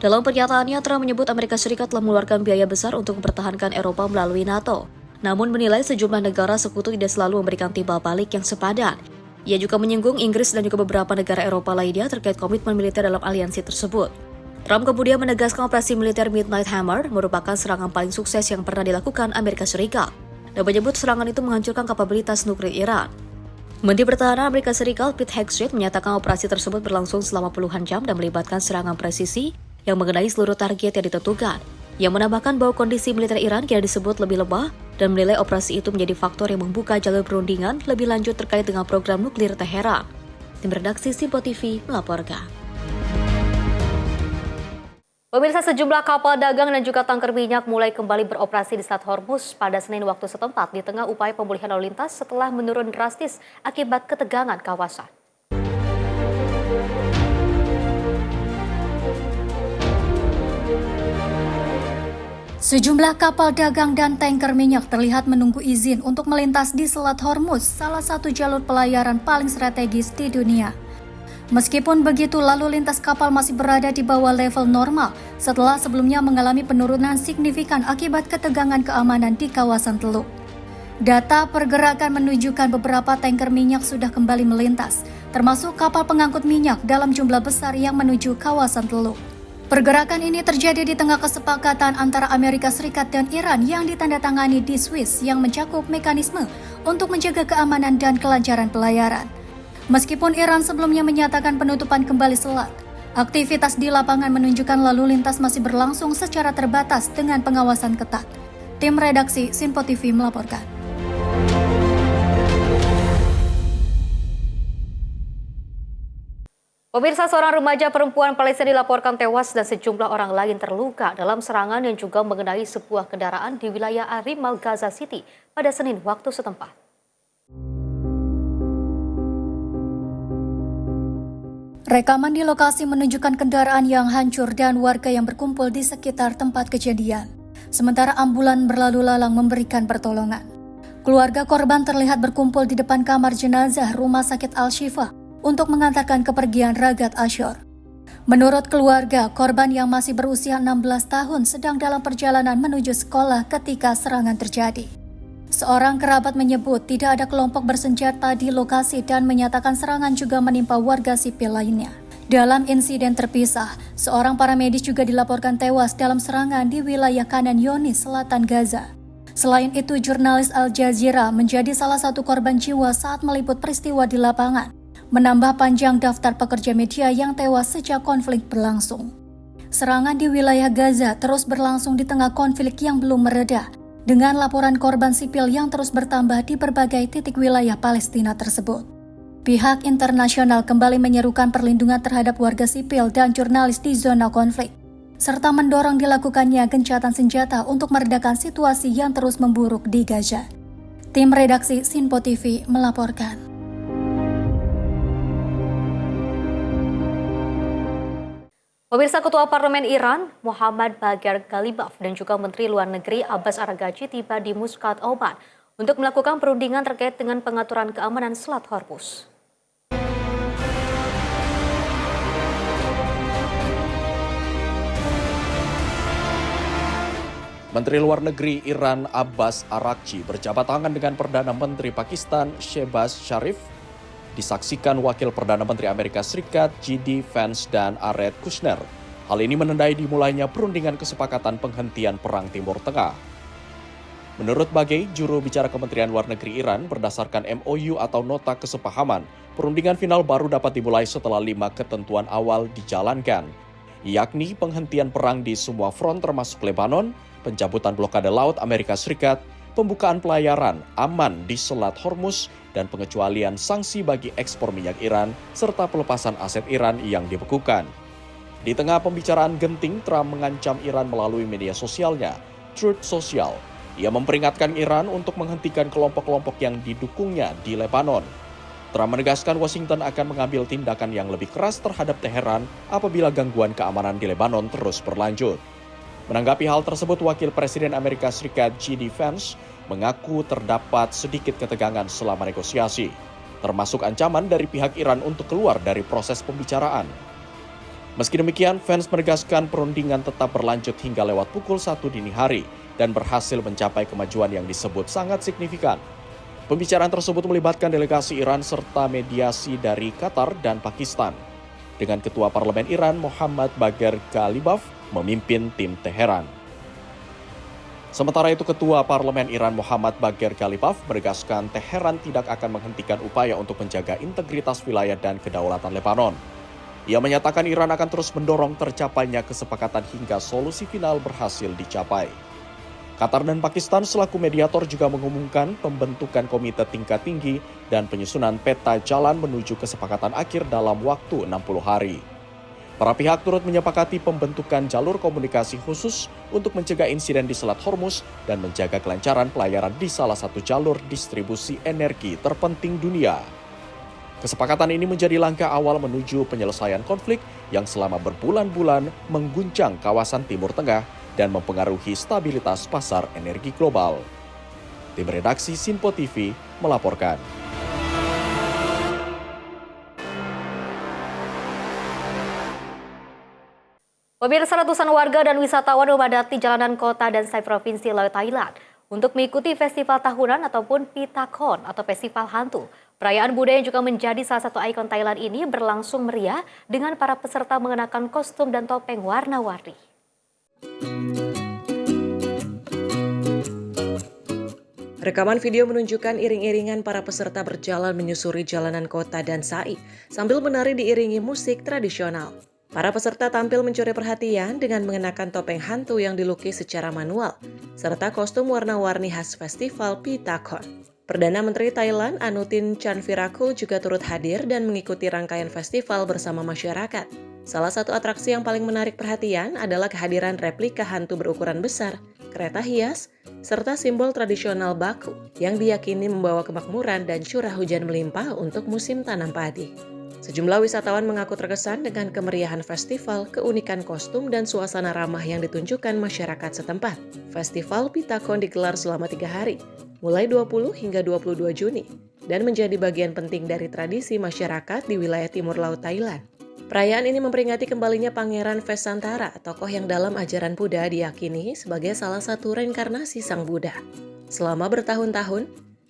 Dalam pernyataannya, Trump menyebut Amerika Serikat telah mengeluarkan biaya besar untuk mempertahankan Eropa melalui NATO. Namun menilai sejumlah negara sekutu tidak selalu memberikan timbal balik yang sepadan. Ia juga menyinggung Inggris dan juga beberapa negara Eropa lainnya terkait komitmen militer dalam aliansi tersebut. Trump kemudian menegaskan operasi militer Midnight Hammer merupakan serangan paling sukses yang pernah dilakukan Amerika Serikat dan menyebut serangan itu menghancurkan kapabilitas nuklir Iran. Menteri Pertahanan Amerika Serikat Pete Hegseth menyatakan operasi tersebut berlangsung selama puluhan jam dan melibatkan serangan presisi yang mengenai seluruh target yang ditentukan. Yang menambahkan bahwa kondisi militer Iran kini disebut lebih lemah dan menilai operasi itu menjadi faktor yang membuka jalur perundingan lebih lanjut terkait dengan program nuklir Teheran. Tim redaksi Sinpo TV melaporkan. Pemirsa, sejumlah kapal dagang dan juga tanker minyak mulai kembali beroperasi di Selat Hormuz pada Senin waktu setempat di tengah upaya pemulihan lalu lintas setelah menurun drastis akibat ketegangan kawasan. Sejumlah kapal dagang dan tanker minyak terlihat menunggu izin untuk melintas di Selat Hormuz, salah satu jalur pelayaran paling strategis di dunia. Meskipun begitu, lalu lintas kapal masih berada di bawah level normal setelah sebelumnya mengalami penurunan signifikan akibat ketegangan keamanan di kawasan Teluk. Data pergerakan menunjukkan beberapa tanker minyak sudah kembali melintas, termasuk kapal pengangkut minyak dalam jumlah besar yang menuju kawasan Teluk. Pergerakan ini terjadi di tengah kesepakatan antara Amerika Serikat dan Iran yang ditandatangani di Swiss yang mencakup mekanisme untuk menjaga keamanan dan kelancaran pelayaran. Meskipun Iran sebelumnya menyatakan penutupan kembali selat, aktivitas di lapangan menunjukkan lalu lintas masih berlangsung secara terbatas dengan pengawasan ketat. Tim redaksi Sinpo TV melaporkan. Pemirsa, seorang remaja perempuan Palestina dilaporkan tewas dan sejumlah orang lain terluka dalam serangan yang juga mengenai sebuah kendaraan di wilayah Arimal Gaza City pada Senin waktu setempat. Rekaman di lokasi menunjukkan kendaraan yang hancur dan warga yang berkumpul di sekitar tempat kejadian. Sementara ambulan berlalu lalang memberikan pertolongan. Keluarga korban terlihat berkumpul di depan kamar jenazah Rumah Sakit Al-Shifa untuk mengantarkan kepergian Ragat Ashur. Menurut keluarga, korban yang masih berusia 16 tahun sedang dalam perjalanan menuju sekolah ketika serangan terjadi. Seorang kerabat menyebut tidak ada kelompok bersenjata di lokasi dan menyatakan serangan juga menimpa warga sipil lainnya. Dalam insiden terpisah, seorang paramedis juga dilaporkan tewas dalam serangan di wilayah Khan Yunis, selatan Gaza. Selain itu, jurnalis Al Jazeera menjadi salah satu korban jiwa saat meliput peristiwa di lapangan, menambah panjang daftar pekerja media yang tewas sejak konflik berlangsung. Serangan di wilayah Gaza terus berlangsung di tengah konflik yang belum mereda, dengan laporan korban sipil yang terus bertambah di berbagai titik wilayah Palestina tersebut. Pihak internasional kembali menyerukan perlindungan terhadap warga sipil dan jurnalis di zona konflik, serta mendorong dilakukannya gencatan senjata untuk meredakan situasi yang terus memburuk di Gaza. Tim redaksi Sinpo TV melaporkan. Pemirsa, Ketua Parlemen Iran, Muhammad Bagher Ghalibaf, dan juga Menteri Luar Negeri Abbas Araghchi tiba di Muscat, Oman untuk melakukan perundingan terkait dengan pengaturan keamanan Selat Hormuz. Menteri Luar Negeri Iran Abbas Araghchi berjabat tangan dengan Perdana Menteri Pakistan Shehbaz Sharif, disaksikan Wakil Perdana Menteri Amerika Serikat J.D. Vance dan Jared Kushner. Hal ini menandai dimulainya perundingan kesepakatan penghentian Perang Timur Tengah. Menurut Bagher, juru bicara Kementerian Luar Negeri Iran, berdasarkan MOU atau Nota Kesepahaman, perundingan final baru dapat dimulai setelah 5 ketentuan awal dijalankan, yakni penghentian perang di semua front termasuk Lebanon, pencabutan blokade laut Amerika Serikat, pembukaan pelayaran aman di Selat Hormuz, dan pengecualian sanksi bagi ekspor minyak Iran, serta pelepasan aset Iran yang dibekukan. Di tengah pembicaraan genting, Trump mengancam Iran melalui media sosialnya, Truth Social. Ia memperingatkan Iran untuk menghentikan kelompok-kelompok yang didukungnya di Lebanon. Trump menegaskan Washington akan mengambil tindakan yang lebih keras terhadap Teheran apabila gangguan keamanan di Lebanon terus berlanjut. Menanggapi hal tersebut, Wakil Presiden Amerika Serikat J.D. Vance mengaku terdapat sedikit ketegangan selama negosiasi, termasuk ancaman dari pihak Iran untuk keluar dari proses pembicaraan. Meski demikian, Vance menegaskan perundingan tetap berlanjut hingga lewat pukul 1 dini hari dan berhasil mencapai kemajuan yang disebut sangat signifikan. Pembicaraan tersebut melibatkan delegasi Iran serta mediasi dari Qatar dan Pakistan, dengan Ketua Parlemen Iran Muhammad Bagher Ghalibaf memimpin tim Teheran. Sementara itu, Ketua Parlemen Iran Muhammad Bagher Ghalibaf menegaskan Teheran tidak akan menghentikan upaya untuk menjaga integritas wilayah dan kedaulatan Lebanon. Ia menyatakan Iran akan terus mendorong tercapainya kesepakatan hingga solusi final berhasil dicapai. Qatar dan Pakistan selaku mediator juga mengumumkan pembentukan komite tingkat tinggi dan penyusunan peta jalan menuju kesepakatan akhir dalam waktu 60 hari. Para pihak turut menyepakati pembentukan jalur komunikasi khusus untuk mencegah insiden di Selat Hormuz dan menjaga kelancaran pelayaran di salah satu jalur distribusi energi terpenting dunia. Kesepakatan ini menjadi langkah awal menuju penyelesaian konflik yang selama berbulan-bulan mengguncang kawasan Timur Tengah dan mempengaruhi stabilitas pasar energi global. Tim redaksi Sinpo TV melaporkan. Pemirsa, ratusan warga dan wisatawan memadati jalanan kota dan Provinsi Laut Thailand untuk mengikuti festival tahunan ataupun Pitakon atau festival hantu Perayaan Buddha yang juga menjadi salah satu ikon Thailand ini berlangsung meriah dengan para peserta mengenakan kostum dan topeng warna-warni. Rekaman video menunjukkan iring-iringan para peserta berjalan menyusuri jalanan kota dan Sai sambil menari diiringi musik tradisional. Para peserta tampil mencuri perhatian dengan mengenakan topeng hantu yang dilukis secara manual, serta kostum warna-warni khas festival Pitakon. Perdana Menteri Thailand Anutin Chanvirakul juga turut hadir dan mengikuti rangkaian festival bersama masyarakat. Salah satu atraksi yang paling menarik perhatian adalah kehadiran replika hantu berukuran besar, kereta hias, serta simbol tradisional baku yang diyakini membawa kemakmuran dan curah hujan melimpah untuk musim tanam padi. Sejumlah wisatawan mengaku terkesan dengan kemeriahan festival, keunikan kostum, dan suasana ramah yang ditunjukkan masyarakat setempat. Festival Pitakon digelar selama 3 hari, mulai 20 hingga 22 Juni, dan menjadi bagian penting dari tradisi masyarakat di wilayah timur laut Thailand. Perayaan ini memperingati kembalinya Pangeran Vesantara, tokoh yang dalam ajaran Buddha diyakini sebagai salah satu reinkarnasi Sang Buddha. Selama bertahun-tahun,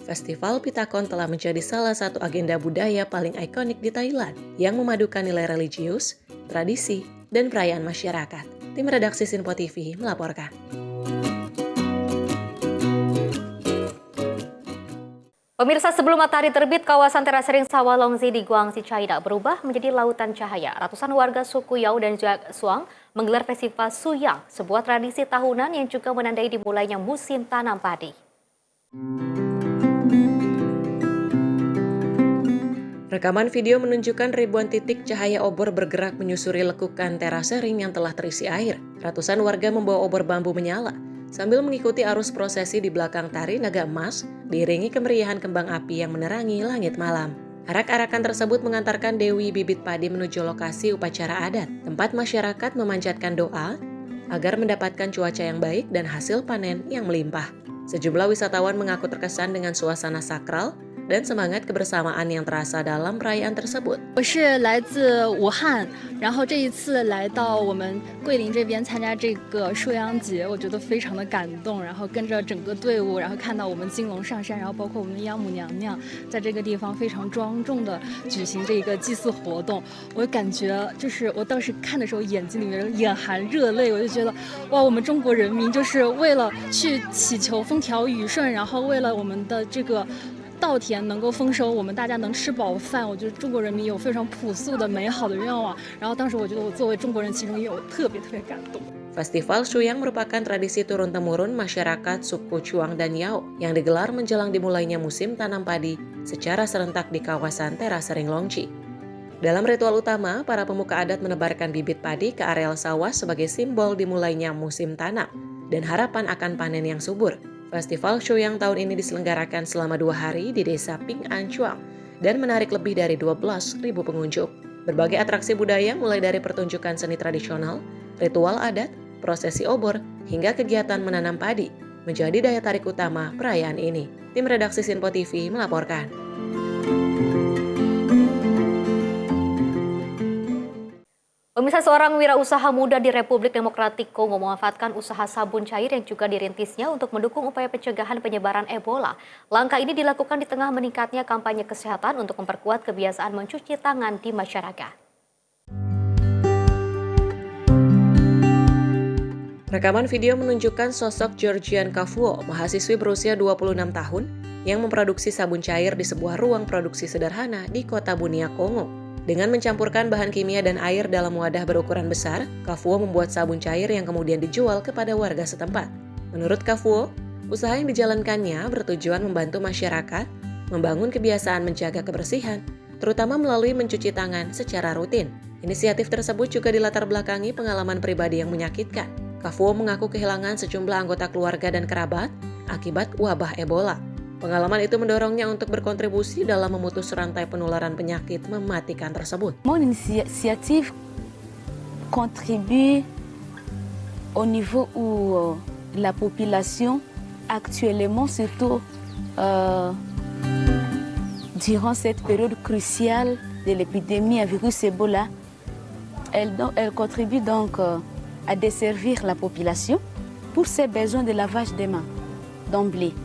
Festival Pitakon telah menjadi salah satu agenda budaya paling ikonik di Thailand yang memadukan nilai religius, tradisi, dan perayaan masyarakat. Tim redaksi Sinpo TV melaporkan. Pemirsa, sebelum matahari terbit, kawasan terasering Sawah Longzi di Guangxi, China berubah menjadi lautan cahaya. Ratusan warga suku Yao dan Suang menggelar festival Suyang, sebuah tradisi tahunan yang juga menandai dimulainya musim tanam padi. Rekaman video menunjukkan ribuan titik cahaya obor bergerak menyusuri lekukan terasering yang telah terisi air. Ratusan warga membawa obor bambu menyala sambil mengikuti arus prosesi di belakang tari naga emas, diiringi kemeriahan kembang api yang menerangi langit malam. Arak-arakan tersebut mengantarkan Dewi bibit padi menuju lokasi upacara adat, tempat masyarakat memanjatkan doa agar mendapatkan cuaca yang baik dan hasil panen yang melimpah. Sejumlah wisatawan mengaku terkesan dengan suasana sakral dan semangat kebersamaan yang terasa dalam perayaan tersebut. 我是来自武汉，然后这一次来到我们桂林这边参加这个收阳节，我觉得非常的感动。然后跟着整个队伍，然后看到我们金龙上山，然后包括我们的央母娘娘在这个地方非常庄重的举行这个祭祀活动，我感觉就是我当时看的时候眼睛里面眼含热泪，我就觉得哇，我们中国人民就是为了去祈求风调雨顺，然后为了我们的这个 稻田能够丰收，我们大家能吃饱饭，我觉得中国人民有非常朴素的美好的愿望。然后当时我觉得我作为中国人，其中也有特别感动。 Festival Suyang merupakan tradisi turun-temurun masyarakat suku Chuang dan Yao yang digelar menjelang dimulainya musim tanam padi secara serentak di kawasan terasering Longchi. Dalam ritual utama, para pemuka adat menebarkan bibit padi ke areal sawah sebagai simbol dimulainya musim tanam dan harapan akan panen yang subur. Festival Suyang tahun ini diselenggarakan selama 2 hari di desa Ping An Chuang dan menarik lebih dari 12.000 pengunjung. Berbagai atraksi budaya mulai dari pertunjukan seni tradisional, ritual adat, prosesi obor, hingga kegiatan menanam padi menjadi daya tarik utama perayaan ini. Tim redaksi Sinpo TV melaporkan. Pemirsa, seorang wirausaha muda di Republik Demokratik Kongo memanfaatkan usaha sabun cair yang juga dirintisnya untuk mendukung upaya pencegahan penyebaran Ebola. Langkah ini dilakukan di tengah meningkatnya kampanye kesehatan untuk memperkuat kebiasaan mencuci tangan di masyarakat. Rekaman video menunjukkan sosok Georgian Kafuo, mahasiswi berusia 26 tahun, yang memproduksi sabun cair di sebuah ruang produksi sederhana di kota Bunia, Kongo. Dengan mencampurkan bahan kimia dan air dalam wadah berukuran besar, Kafuo membuat sabun cair yang kemudian dijual kepada warga setempat. Menurut Kafuo, usaha yang dijalankannya bertujuan membantu masyarakat membangun kebiasaan menjaga kebersihan, terutama melalui mencuci tangan secara rutin. Inisiatif tersebut juga dilatar belakangi pengalaman pribadi yang menyakitkan. Kafuo mengaku kehilangan sejumlah anggota keluarga dan kerabat akibat wabah Ebola. Pengalaman itu mendorongnya untuk berkontribusi dalam memutus rantai penularan penyakit mematikan tersebut. Mon initiative contribue au niveau où la population actuellement, surtout durant cette période cruciale de l'épidémie à virus Ebola, elle contribue donc à desservir la population pour ses besoins de lavage des mains d'emblée.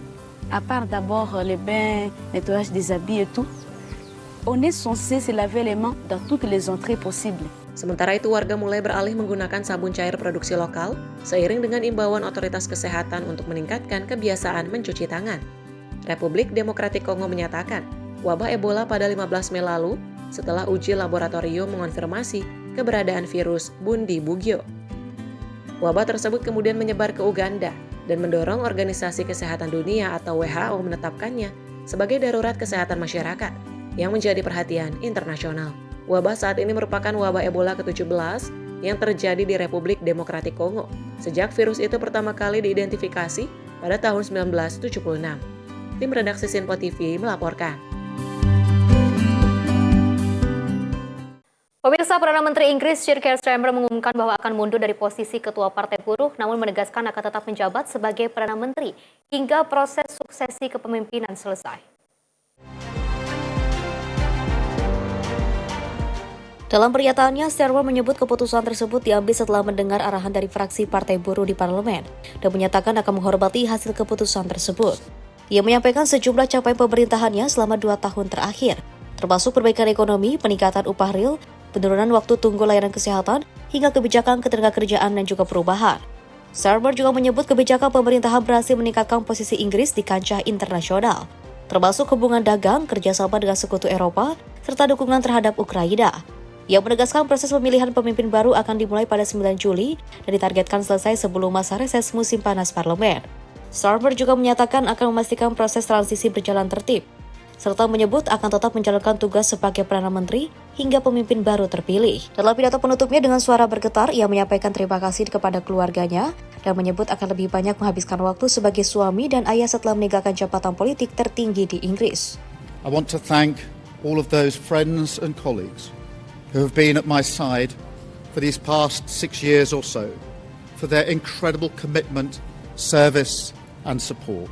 À part d'abord les bains, nettoyage des habits et tout, on est censé se laver les mains dans toutes les entrées possibles. Sementara itu, warga mulai beralih menggunakan sabun cair produksi lokal seiring dengan imbauan otoritas kesehatan untuk meningkatkan kebiasaan mencuci tangan. Republik Demokratik Kongo menyatakan wabah Ebola pada 15 Mei lalu setelah uji laboratorium mengonfirmasi keberadaan virus Bundibugyo. Wabah tersebut kemudian menyebar ke Uganda dan mendorong Organisasi Kesehatan Dunia atau WHO menetapkannya sebagai darurat kesehatan masyarakat yang menjadi perhatian internasional. Wabah saat ini merupakan wabah Ebola ke-17 yang terjadi di Republik Demokratik Kongo sejak virus itu pertama kali diidentifikasi pada tahun 1976. Tim redaksi Sinpo TV melaporkan. Pemirsa, Perdana Menteri Inggris Sir Keir Starmer mengumumkan bahwa akan mundur dari posisi Ketua Partai Buruh, namun menegaskan akan tetap menjabat sebagai Perdana Menteri hingga proses suksesi kepemimpinan selesai. Dalam pernyataannya, Starmer menyebut keputusan tersebut diambil setelah mendengar arahan dari fraksi Partai Buruh di parlemen dan menyatakan akan menghormati hasil keputusan tersebut. Ia menyampaikan sejumlah capaian pemerintahannya selama 2 tahun terakhir, termasuk perbaikan ekonomi, peningkatan upah real, penurunan waktu tunggu layanan kesehatan, hingga kebijakan ketenagakerjaan dan juga perubahan. Starmer juga menyebut kebijakan pemerintahan berhasil meningkatkan posisi Inggris di kancah internasional, termasuk hubungan dagang, kerjasama dengan sekutu Eropa, serta dukungan terhadap Ukraina. Ia menegaskan proses pemilihan pemimpin baru akan dimulai pada 9 Juli dan ditargetkan selesai sebelum masa reses musim panas parlemen. Starmer juga menyatakan akan memastikan proses transisi berjalan tertib, serta menyebut akan tetap menjalankan tugas sebagai Perdana Menteri hingga pemimpin baru terpilih. Dalam pidato penutupnya dengan suara bergetar, ia menyampaikan terima kasih kepada keluarganya dan menyebut akan lebih banyak menghabiskan waktu sebagai suami dan ayah setelah meninggalkan jabatan politik tertinggi di Inggris. I want to thank all of those friends and colleagues who have been at my side for these past 6 years or so, for their incredible commitment, service and support.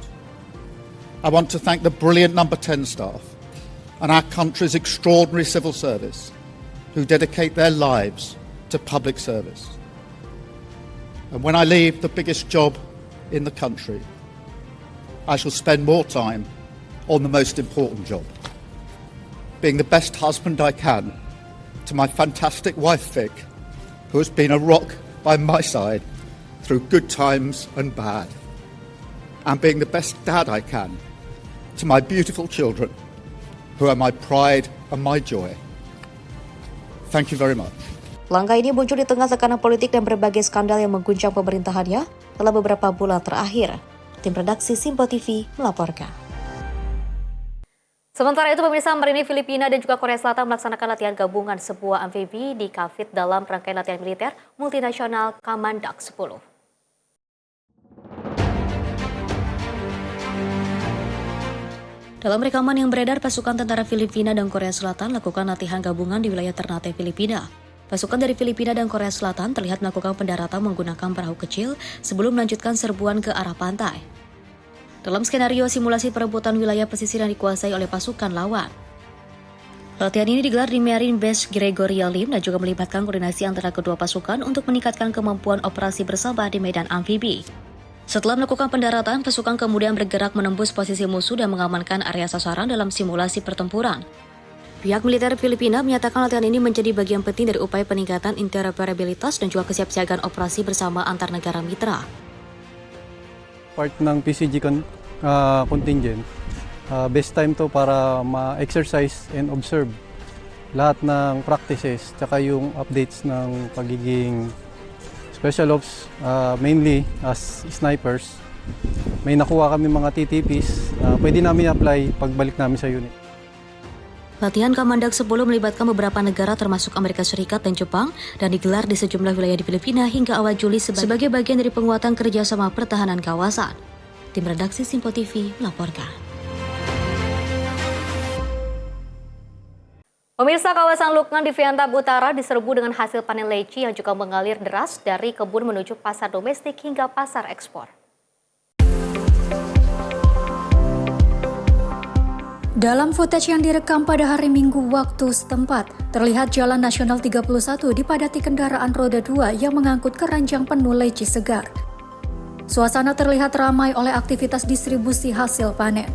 I want to thank the brilliant Number 10 staff and our country's extraordinary civil service who dedicate their lives to public service. And when I leave the biggest job in the country, I shall spend more time on the most important job, being the best husband I can to my fantastic wife Vic, who has been a rock by my side through good times and bad, and being the best dad I can to my beautiful children, who are my pride and my joy. Thank you very much. Langkah ini muncul di tengah tekanan politik dan berbagai skandal yang mengguncang pemerintahannya dalam beberapa bulan terakhir. Tim redaksi Sinpo TV melaporkan. Sementara itu, pemirsa, Marinir Filipina dan juga Korea Selatan melaksanakan latihan gabungan sebuah amfibi di Kavit dalam rangkaian latihan militer multinasional Kamandak 10. Dalam rekaman yang beredar, pasukan tentara Filipina dan Korea Selatan lakukan latihan gabungan di wilayah Ternate, Filipina. Pasukan dari Filipina dan Korea Selatan terlihat melakukan pendaratan menggunakan perahu kecil sebelum melanjutkan serbuan ke arah pantai. Dalam skenario simulasi perebutan wilayah pesisir yang dikuasai oleh pasukan lawan. Latihan ini digelar di Marine Base Gregoria Lim dan juga melibatkan koordinasi antara kedua pasukan untuk meningkatkan kemampuan operasi bersama di medan amfibi. Setelah melakukan pendaratan, pasukan kemudian bergerak menembus posisi musuh dan mengamankan area sasaran dalam simulasi pertempuran. Pihak militer Filipina menyatakan latihan ini menjadi bagian penting dari upaya peningkatan interoperabilitas dan juga kesiapsiagaan operasi bersama antar negara mitra. Part ng PCG contingent, best time to para ma-exercise and observe lahat ng practices tsaka yung updates ng pagiging special ops, mainly as snipers. May nakuha kami mga TTPs, pwede namin apply pagbalik namin sa unit. Latihan Kamandak 10 melibatkan beberapa negara termasuk Amerika Serikat dan Jepang dan digelar di sejumlah wilayah di Filipina hingga awal Juli sebagai bagian dari penguatan kerjasama pertahanan kawasan. Tim redaksi Sinpo TV melaporkan. Pemirsa, kawasan Lukngan di Viantap Utara diserbu dengan hasil panen leci yang juga mengalir deras dari kebun menuju pasar domestik hingga pasar ekspor. Dalam footage yang direkam pada hari Minggu waktu setempat, terlihat Jalan Nasional 31 dipadati kendaraan roda 2 yang mengangkut keranjang penuh leci segar. Suasana terlihat ramai oleh aktivitas distribusi hasil panen.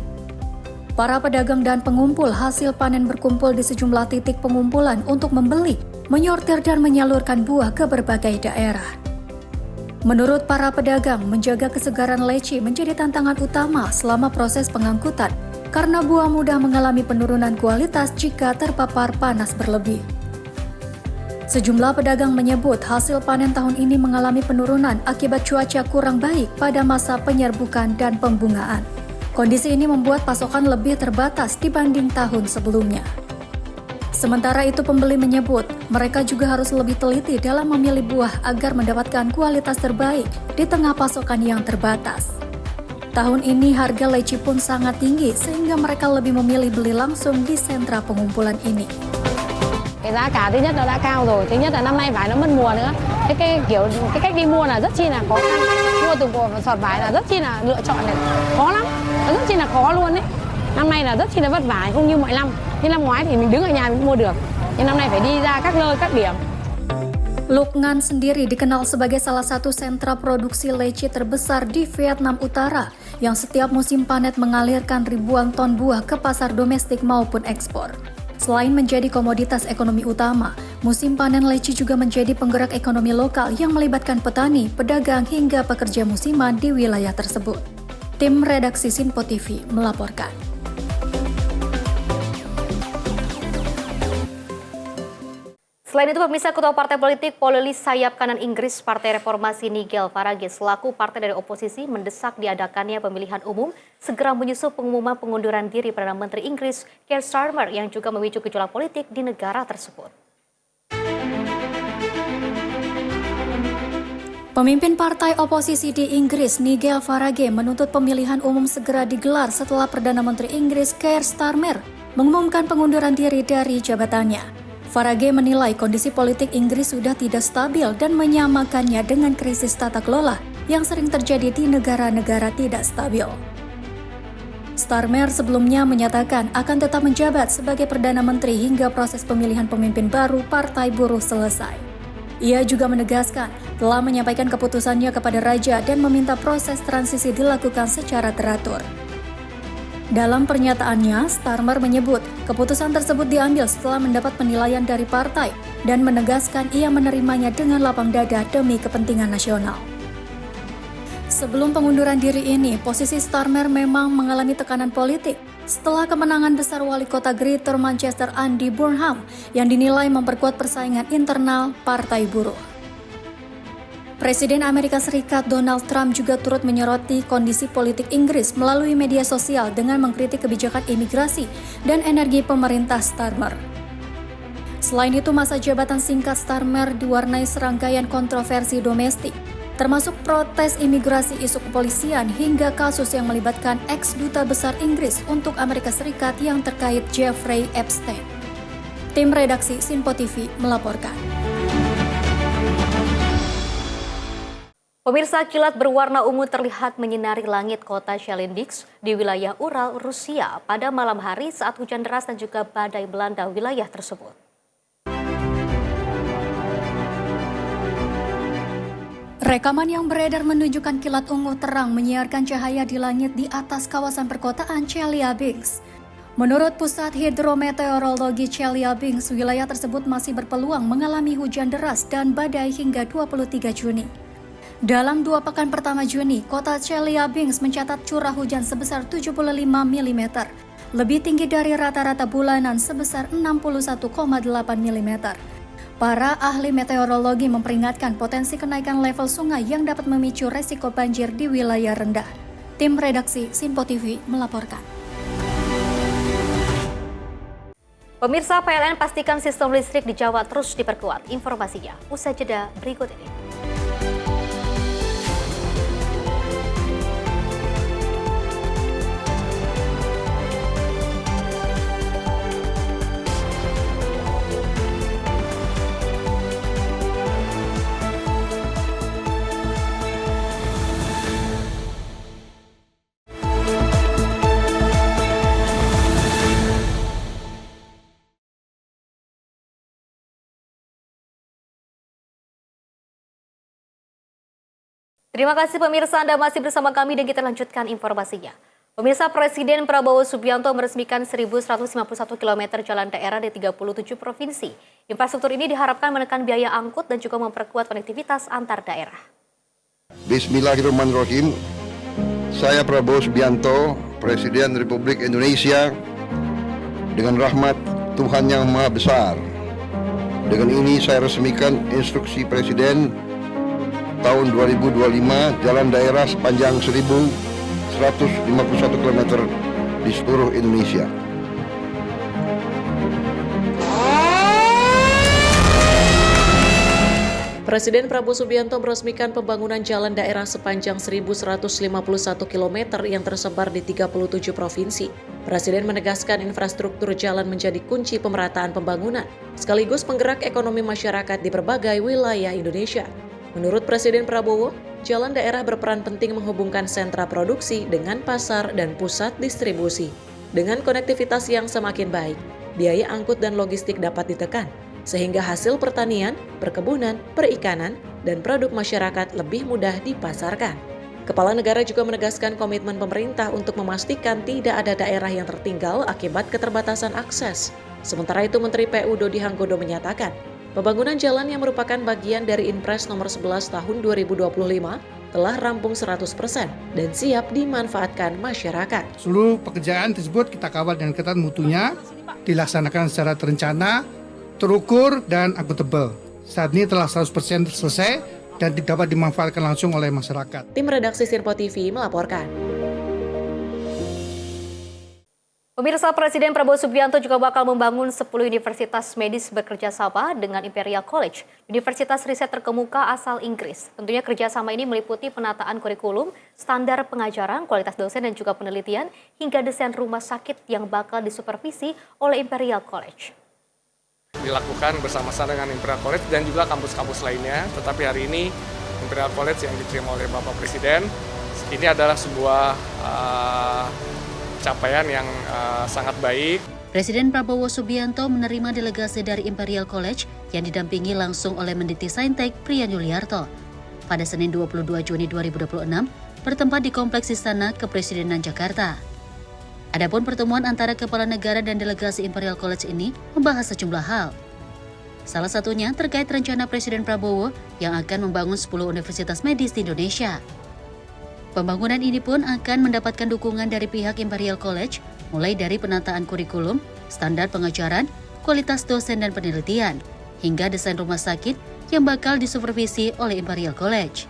Para pedagang dan pengumpul hasil panen berkumpul di sejumlah titik pengumpulan untuk membeli, menyortir dan menyalurkan buah ke berbagai daerah. Menurut para pedagang, menjaga kesegaran leci menjadi tantangan utama selama proses pengangkutan karena buah mudah mengalami penurunan kualitas jika terpapar panas berlebih. Sejumlah pedagang menyebut hasil panen tahun ini mengalami penurunan akibat cuaca kurang baik pada masa penyerbukan dan pembungaan. Kondisi ini membuat pasokan lebih terbatas dibanding tahun sebelumnya. Sementara itu pembeli menyebut mereka juga harus lebih teliti dalam memilih buah agar mendapatkan kualitas terbaik di tengah pasokan yang terbatas. Tahun ini harga leci pun sangat tinggi sehingga mereka lebih memilih beli langsung di sentra pengumpulan ini. Cái giá cả thứ nhất nó đã cao rồi, thứ nhất là năm nay vải nó mất mùa nữa. Cái cách đi mua là rất chi là khó khăn. Mua từ sọt vải là rất chi là lựa chọn này khó lắm, nó rất chi là khó luôn đấy. Năm nay là rất chi là vất vả, không như mọi năm. Như năm ngoái thì mình đứng ở nhà mình mua được, nhưng năm nay phải đi ra các nơi, các điểm. Luc Ngan sendiri dikenal sebagai salah satu sentra produksi leci terbesar di Vietnam Utara yang setiap musim panen mengalirkan ribuan ton buah ke pasar domestik maupun ekspor. Selain menjadi komoditas ekonomi utama, musim panen leci juga menjadi penggerak ekonomi lokal yang melibatkan petani, pedagang hingga pekerja musiman di wilayah tersebut. Tim redaksi Sinpo TV melaporkan. Selain itu, pemirsa, Ketua Partai Politik Pololis Sayap Kanan Inggris Partai Reformasi Nigel Farage selaku partai dari oposisi mendesak diadakannya pemilihan umum segera menyusul pengumuman pengunduran diri Perdana Menteri Inggris Keir Starmer yang juga memicu gejolak politik di negara tersebut. Pemimpin partai oposisi di Inggris Nigel Farage menuntut pemilihan umum segera digelar setelah Perdana Menteri Inggris Keir Starmer mengumumkan pengunduran diri dari jabatannya. Farage menilai kondisi politik Inggris sudah tidak stabil dan menyamakannya dengan krisis tata kelola yang sering terjadi di negara-negara tidak stabil. Starmer sebelumnya menyatakan akan tetap menjabat sebagai Perdana Menteri hingga proses pemilihan pemimpin baru Partai Buruh selesai. Ia juga menegaskan telah menyampaikan keputusannya kepada Raja dan meminta proses transisi dilakukan secara teratur. Dalam pernyataannya, Starmer menyebut keputusan tersebut diambil setelah mendapat penilaian dari partai dan menegaskan ia menerimanya dengan lapang dada demi kepentingan nasional. Sebelum pengunduran diri ini, posisi Starmer memang mengalami tekanan politik setelah kemenangan besar wali kota Greater Manchester Andy Burnham yang dinilai memperkuat persaingan internal Partai Buruh. Presiden Amerika Serikat Donald Trump juga turut menyoroti kondisi politik Inggris melalui media sosial dengan mengkritik kebijakan imigrasi dan energi pemerintah Starmer. Selain itu, masa jabatan singkat Starmer diwarnai serangkaian kontroversi domestik, termasuk protes imigrasi, isu kepolisian, hingga kasus yang melibatkan ex-duta besar Inggris untuk Amerika Serikat yang terkait Jeffrey Epstein. Tim redaksi Sinpo TV melaporkan. Pemirsa, kilat berwarna ungu terlihat menyinari langit kota Chelyabinsk di wilayah Ural, Rusia pada malam hari saat hujan deras dan juga badai melanda wilayah tersebut. Rekaman yang beredar menunjukkan kilat ungu terang menyiarkan cahaya di langit di atas kawasan perkotaan Chelyabinsk. Menurut Pusat Hidrometeorologi Chelyabinsk, wilayah tersebut masih berpeluang mengalami hujan deras dan badai hingga 23 Juni. Dalam 2 pekan pertama Juni, kota Chelyabinsk mencatat curah hujan sebesar 75 mm, lebih tinggi dari rata-rata bulanan sebesar 61,8 mm. Para ahli meteorologi memperingatkan potensi kenaikan level sungai yang dapat memicu resiko banjir di wilayah rendah. Tim redaksi Sinpo TV melaporkan. Pemirsa, PLN pastikan sistem listrik di Jawa terus diperkuat. Informasinya usai jeda berikut ini. Terima kasih pemirsa, Anda masih bersama kami dan kita lanjutkan informasinya. Pemirsa, Presiden Prabowo Subianto meresmikan 1.151 km jalan daerah di 37 provinsi. Infrastruktur ini diharapkan menekan biaya angkut dan juga memperkuat konektivitas antar daerah. Bismillahirrahmanirrahim. Saya Prabowo Subianto, Presiden Republik Indonesia, dengan rahmat Tuhan Yang Maha Besar. Dengan ini saya resmikan instruksi Presiden tahun 2025 jalan daerah sepanjang 1.151 km di seluruh Indonesia. Presiden Prabowo Subianto meresmikan pembangunan jalan daerah sepanjang 1.151 km yang tersebar di 37 provinsi. Presiden menegaskan infrastruktur jalan menjadi kunci pemerataan pembangunan, sekaligus penggerak ekonomi masyarakat di berbagai wilayah Indonesia. Menurut Presiden Prabowo, jalan daerah berperan penting menghubungkan sentra produksi dengan pasar dan pusat distribusi. Dengan konektivitas yang semakin baik, biaya angkut dan logistik dapat ditekan, sehingga hasil pertanian, perkebunan, perikanan, dan produk masyarakat lebih mudah dipasarkan. Kepala negara juga menegaskan komitmen pemerintah untuk memastikan tidak ada daerah yang tertinggal akibat keterbatasan akses. Sementara itu, Menteri PU Dodi Hanggodo menyatakan, pembangunan jalan yang merupakan bagian dari Inpres nomor 11 tahun 2025 telah rampung 100% dan siap dimanfaatkan masyarakat. Seluruh pekerjaan tersebut kita kawal dengan ketat mutunya, dilaksanakan secara terencana, terukur, dan akuntabel. Saat ini telah 100% selesai dan dapat dimanfaatkan langsung oleh masyarakat. Tim redaksi Sirpo TV melaporkan. Pemirsa, Presiden Prabowo Subianto juga bakal membangun 10 universitas medis bekerja sama dengan Imperial College, universitas riset terkemuka asal Inggris. Tentunya kerjasama ini meliputi penataan kurikulum, standar pengajaran, kualitas dosen dan juga penelitian, hingga desain rumah sakit yang bakal disupervisi oleh Imperial College. Dilakukan bersama-sama dengan Imperial College dan juga kampus-kampus lainnya, tetapi hari ini Imperial College yang diterima oleh Bapak Presiden, ini adalah sebuah capaian yang sangat baik. Presiden Prabowo Subianto menerima delegasi dari Imperial College yang didampingi langsung oleh Menditik Saintek Priyan Yuliarto. Pada Senin 22 Juni 2026, bertempat di Kompleks Istana Kepresidenan Jakarta. Adapun pertemuan antara kepala negara dan delegasi Imperial College ini membahas sejumlah hal. Salah satunya terkait rencana Presiden Prabowo yang akan membangun 10 universitas medis di Indonesia. Pembangunan ini pun akan mendapatkan dukungan dari pihak Imperial College, mulai dari penataan kurikulum, standar pengajaran, kualitas dosen dan penelitian, hingga desain rumah sakit yang bakal disupervisi oleh Imperial College.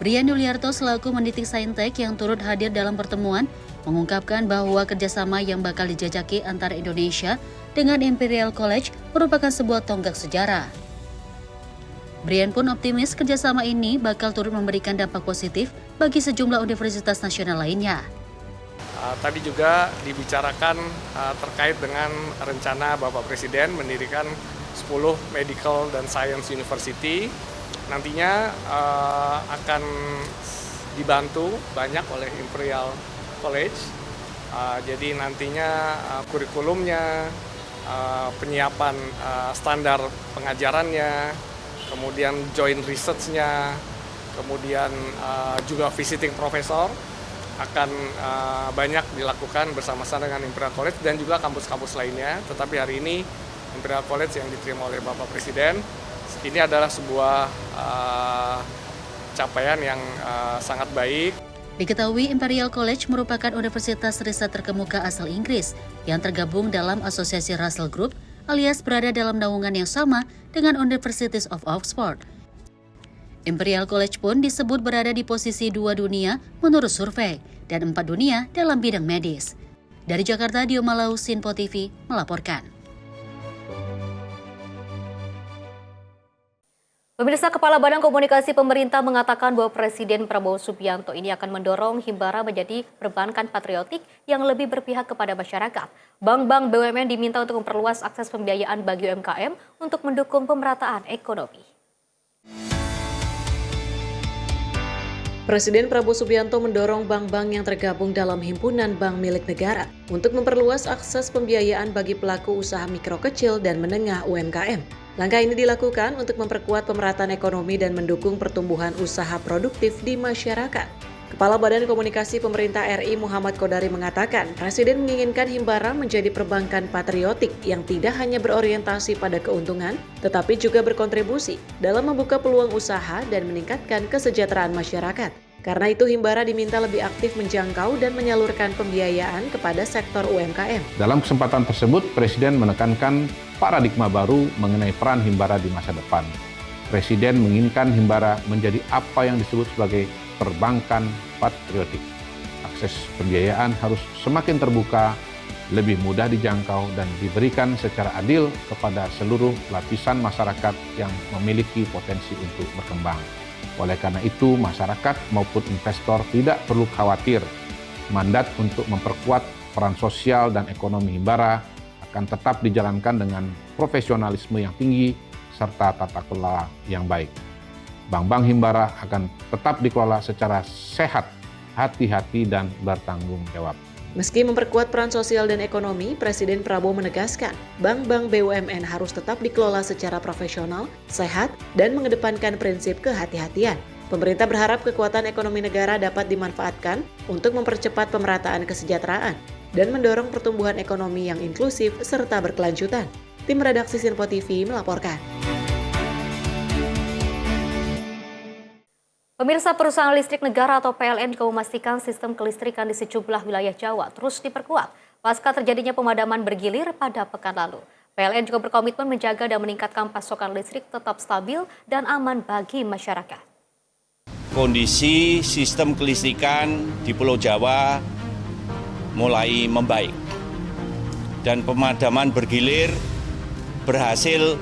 Priyan Yuliarto selaku Menditik Saintek yang turut hadir dalam pertemuan, mengungkapkan bahwa kerjasama yang bakal dijajaki antara Indonesia dengan Imperial College merupakan sebuah tonggak sejarah. Brian pun optimis kerjasama ini bakal turut memberikan dampak positif bagi sejumlah universitas nasional lainnya. Tadi juga dibicarakan terkait dengan rencana Bapak Presiden mendirikan 10 Medical dan Science University. Nantinya akan dibantu banyak oleh Imperial College. Jadi nantinya kurikulumnya, penyiapan standar pengajarannya, kemudian joint research-nya, kemudian juga visiting professor akan banyak dilakukan bersama-sama dengan Imperial College dan juga kampus-kampus lainnya. Tetapi hari ini Imperial College yang diterima oleh Bapak Presiden, ini adalah sebuah capaian yang sangat baik. Diketahui Imperial College merupakan universitas riset terkemuka asal Inggris yang tergabung dalam asosiasi Russell Group alias berada dalam naungan yang sama dengan University of Oxford. Imperial College pun disebut berada di posisi 2 dunia menurut survei dan 4 dunia dalam bidang medis. Dari Jakarta, Dio Malau, Sinpo TV melaporkan. Pemirsa, Kepala Badan Komunikasi Pemerintah mengatakan bahwa Presiden Prabowo Subianto ini akan mendorong Himbara menjadi perbankan patriotik yang lebih berpihak kepada masyarakat. Bank-bank BUMN diminta untuk memperluas akses pembiayaan bagi UMKM untuk mendukung pemerataan ekonomi. Presiden Prabowo Subianto mendorong bank-bank yang tergabung dalam himpunan bank milik negara untuk memperluas akses pembiayaan bagi pelaku usaha mikro kecil dan menengah UMKM. Langkah ini dilakukan untuk memperkuat pemerataan ekonomi dan mendukung pertumbuhan usaha produktif di masyarakat. Kepala Badan Komunikasi Pemerintah RI Muhammad Kodari mengatakan, Presiden menginginkan Himbara menjadi perbankan patriotik yang tidak hanya berorientasi pada keuntungan, tetapi juga berkontribusi dalam membuka peluang usaha dan meningkatkan kesejahteraan masyarakat. Karena itu Himbara diminta lebih aktif menjangkau dan menyalurkan pembiayaan kepada sektor UMKM. Dalam kesempatan tersebut, Presiden menekankan paradigma baru mengenai peran Himbara di masa depan. Presiden menginginkan Himbara menjadi apa yang disebut sebagai perbankan patriotik. Akses pembiayaan harus semakin terbuka, lebih mudah dijangkau, dan diberikan secara adil kepada seluruh lapisan masyarakat yang memiliki potensi untuk berkembang. Oleh karena itu, masyarakat maupun investor tidak perlu khawatir. Mandat untuk memperkuat peran sosial dan ekonomi Himbara akan tetap dijalankan dengan profesionalisme yang tinggi serta tata kelola yang baik. Bank-bank Himbara akan tetap dikelola secara sehat, hati-hati, dan bertanggung jawab. Meski memperkuat peran sosial dan ekonomi, Presiden Prabowo menegaskan, bank-bank BUMN harus tetap dikelola secara profesional, sehat, dan mengedepankan prinsip kehati-hatian. Pemerintah berharap kekuatan ekonomi negara dapat dimanfaatkan untuk mempercepat pemerataan kesejahteraan dan mendorong pertumbuhan ekonomi yang inklusif serta berkelanjutan. Tim redaksi Sinpo TV melaporkan. Pemirsa, perusahaan listrik negara atau PLN juga memastikan sistem kelistrikan di sejumlah wilayah Jawa terus diperkuat pasca terjadinya pemadaman bergilir pada pekan lalu. PLN juga berkomitmen menjaga dan meningkatkan pasokan listrik tetap stabil dan aman bagi masyarakat. Kondisi sistem kelistrikan di Pulau Jawa mulai membaik dan pemadaman bergilir berhasil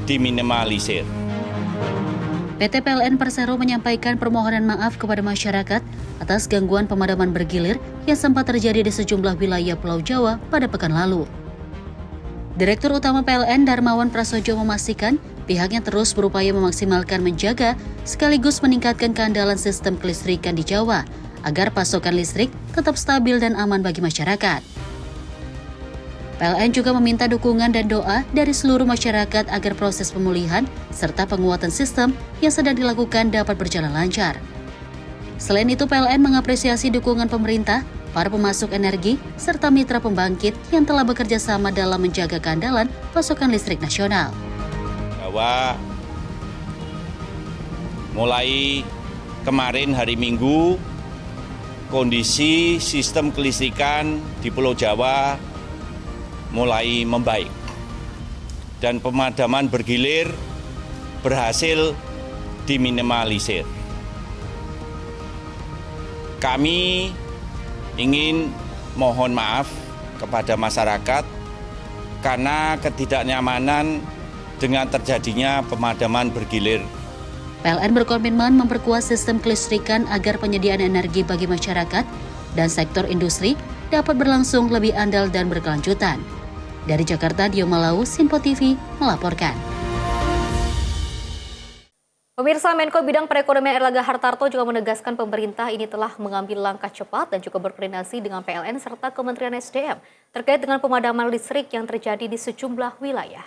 diminimalisir. PT PLN Persero menyampaikan permohonan maaf kepada masyarakat atas gangguan pemadaman bergilir yang sempat terjadi di sejumlah wilayah Pulau Jawa pada pekan lalu. Direktur Utama PLN Darmawan Prasojo memastikan pihaknya terus berupaya memaksimalkan menjaga sekaligus meningkatkan keandalan sistem kelistrikan di Jawa agar pasokan listrik tetap stabil dan aman bagi masyarakat. PLN juga meminta dukungan dan doa dari seluruh masyarakat agar proses pemulihan serta penguatan sistem yang sedang dilakukan dapat berjalan lancar. Selain itu, PLN mengapresiasi dukungan pemerintah, para pemasok energi, serta mitra pembangkit yang telah bekerja sama dalam menjaga keandalan pasokan listrik nasional. Bahwa mulai kemarin hari Minggu, kondisi sistem kelistrikan di Pulau Jawa mulai membaik dan pemadaman bergilir berhasil diminimalisir. Kami ingin mohon maaf kepada masyarakat karena ketidaknyamanan dengan terjadinya pemadaman bergilir. PLN berkomitmen memperkuat sistem kelistrikan agar penyediaan energi bagi masyarakat dan sektor industri dapat berlangsung lebih andal dan berkelanjutan. Dari Jakarta, Dio Malau, Sinpo TV melaporkan. Pemirsa, Menko Bidang Perekonomian Erlangga Hartarto juga menegaskan pemerintah ini telah mengambil langkah cepat dan juga berkoordinasi dengan PLN serta Kementerian SDM terkait dengan pemadaman listrik yang terjadi di sejumlah wilayah.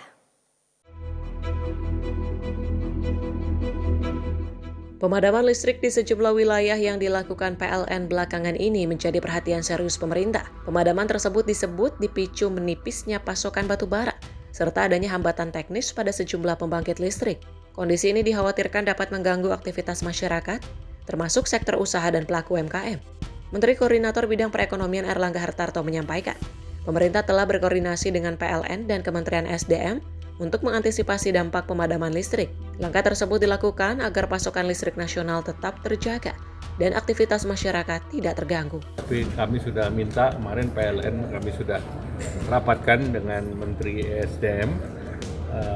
Pemadaman listrik di sejumlah wilayah yang dilakukan PLN belakangan ini menjadi perhatian serius pemerintah. Pemadaman tersebut disebut dipicu menipisnya pasokan batu bara, serta adanya hambatan teknis pada sejumlah pembangkit listrik. Kondisi ini dikhawatirkan dapat mengganggu aktivitas masyarakat, termasuk sektor usaha dan pelaku UMKM. Menteri Koordinator Bidang Perekonomian Erlangga Hartarto menyampaikan, pemerintah telah berkoordinasi dengan PLN dan Kementerian SDM untuk mengantisipasi dampak pemadaman listrik. Langkah tersebut dilakukan agar pasokan listrik nasional tetap terjaga dan aktivitas masyarakat tidak terganggu. Tapi kami sudah minta, kemarin PLN kami sudah rapatkan dengan Menteri SDM,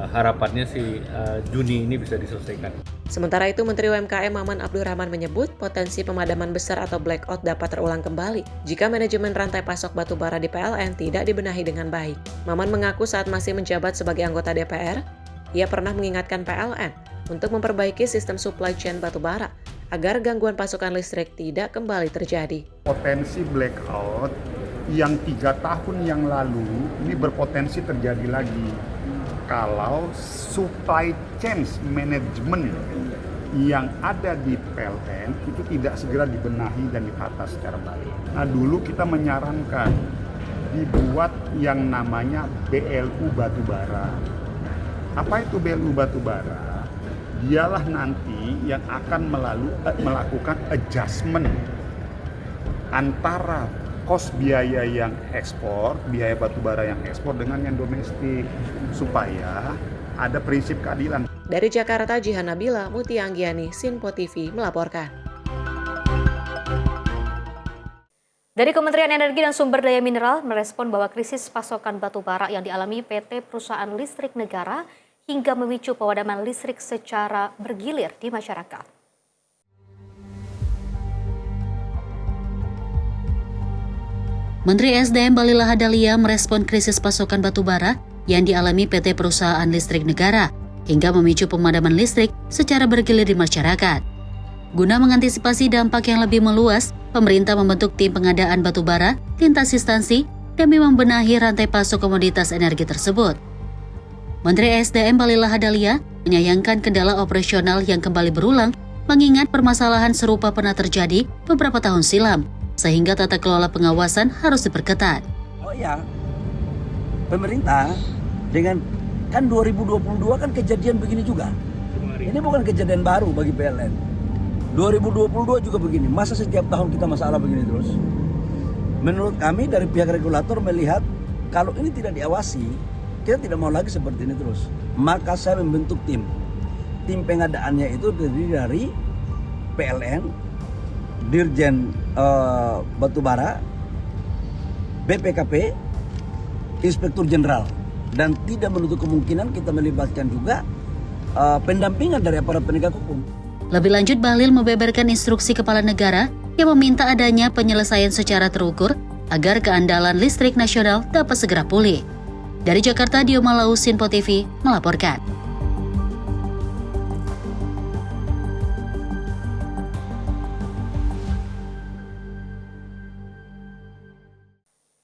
harapannya sih Juni ini bisa diselesaikan. Sementara itu, Menteri UMKM Maman Abdurrahman menyebut potensi pemadaman besar atau blackout dapat terulang kembali jika manajemen rantai pasok batu bara di PLN tidak dibenahi dengan baik. Maman mengaku saat masih menjabat sebagai anggota DPR, ia pernah mengingatkan PLN untuk memperbaiki sistem supply chain batu bara agar gangguan pasokan listrik tidak kembali terjadi. Potensi blackout yang 3 tahun yang lalu ini berpotensi terjadi lagi kalau supply chain management yang ada di PLN itu tidak segera dibenahi dan ditata secara baik. Nah, dulu kita menyarankan dibuat yang namanya BLU batubara. Apa itu BLU batubara? Dialah nanti yang akan melakukan adjustment antara kos biaya yang ekspor, biaya batubara yang ekspor dengan yang domestik, supaya ada prinsip keadilan. Dari Jakarta, Jihan Nabila, Mutia Anggiani, Sinpo TV melaporkan. Dari Kementerian Energi dan Sumber Daya Mineral merespon bahwa krisis pasokan batu bara yang dialami PT Perusahaan Listrik Negara hingga memicu pemadaman listrik secara bergilir di masyarakat. Menteri SDM Bahlil Lahadalia merespon krisis pasokan batu bara yang dialami PT Perusahaan Listrik Negara hingga memicu pemadaman listrik secara bergilir di masyarakat. Guna mengantisipasi dampak yang lebih meluas, pemerintah membentuk tim pengadaan batu bara lintas instansi demi membenahi rantai pasok komoditas energi tersebut. Menteri SDM Bahlil Lahadalia menyayangkan kendala operasional yang kembali berulang, mengingat permasalahan serupa pernah terjadi beberapa tahun silam, sehingga tata kelola pengawasan harus diperketat. Oh ya, pemerintah dengan kan 2022 kan kejadian begini juga. Ini bukan kejadian baru bagi PLN. 2022 juga begini. Masa setiap tahun kita masalah begini terus? Menurut kami dari pihak regulator melihat kalau ini tidak diawasi, kita tidak mau lagi seperti ini terus. Maka saya membentuk tim. Tim pengadaannya itu terdiri dari PLN, Dirjen Batubara, BPKP, Inspektur Jenderal. Dan tidak menutup kemungkinan kita melibatkan juga pendampingan dari aparat penegak hukum. Lebih lanjut, Bahlil membeberkan instruksi Kepala Negara yang meminta adanya penyelesaian secara terukur agar keandalan listrik nasional dapat segera pulih. Dari Jakarta, Dio Malau, Sinpo TV melaporkan.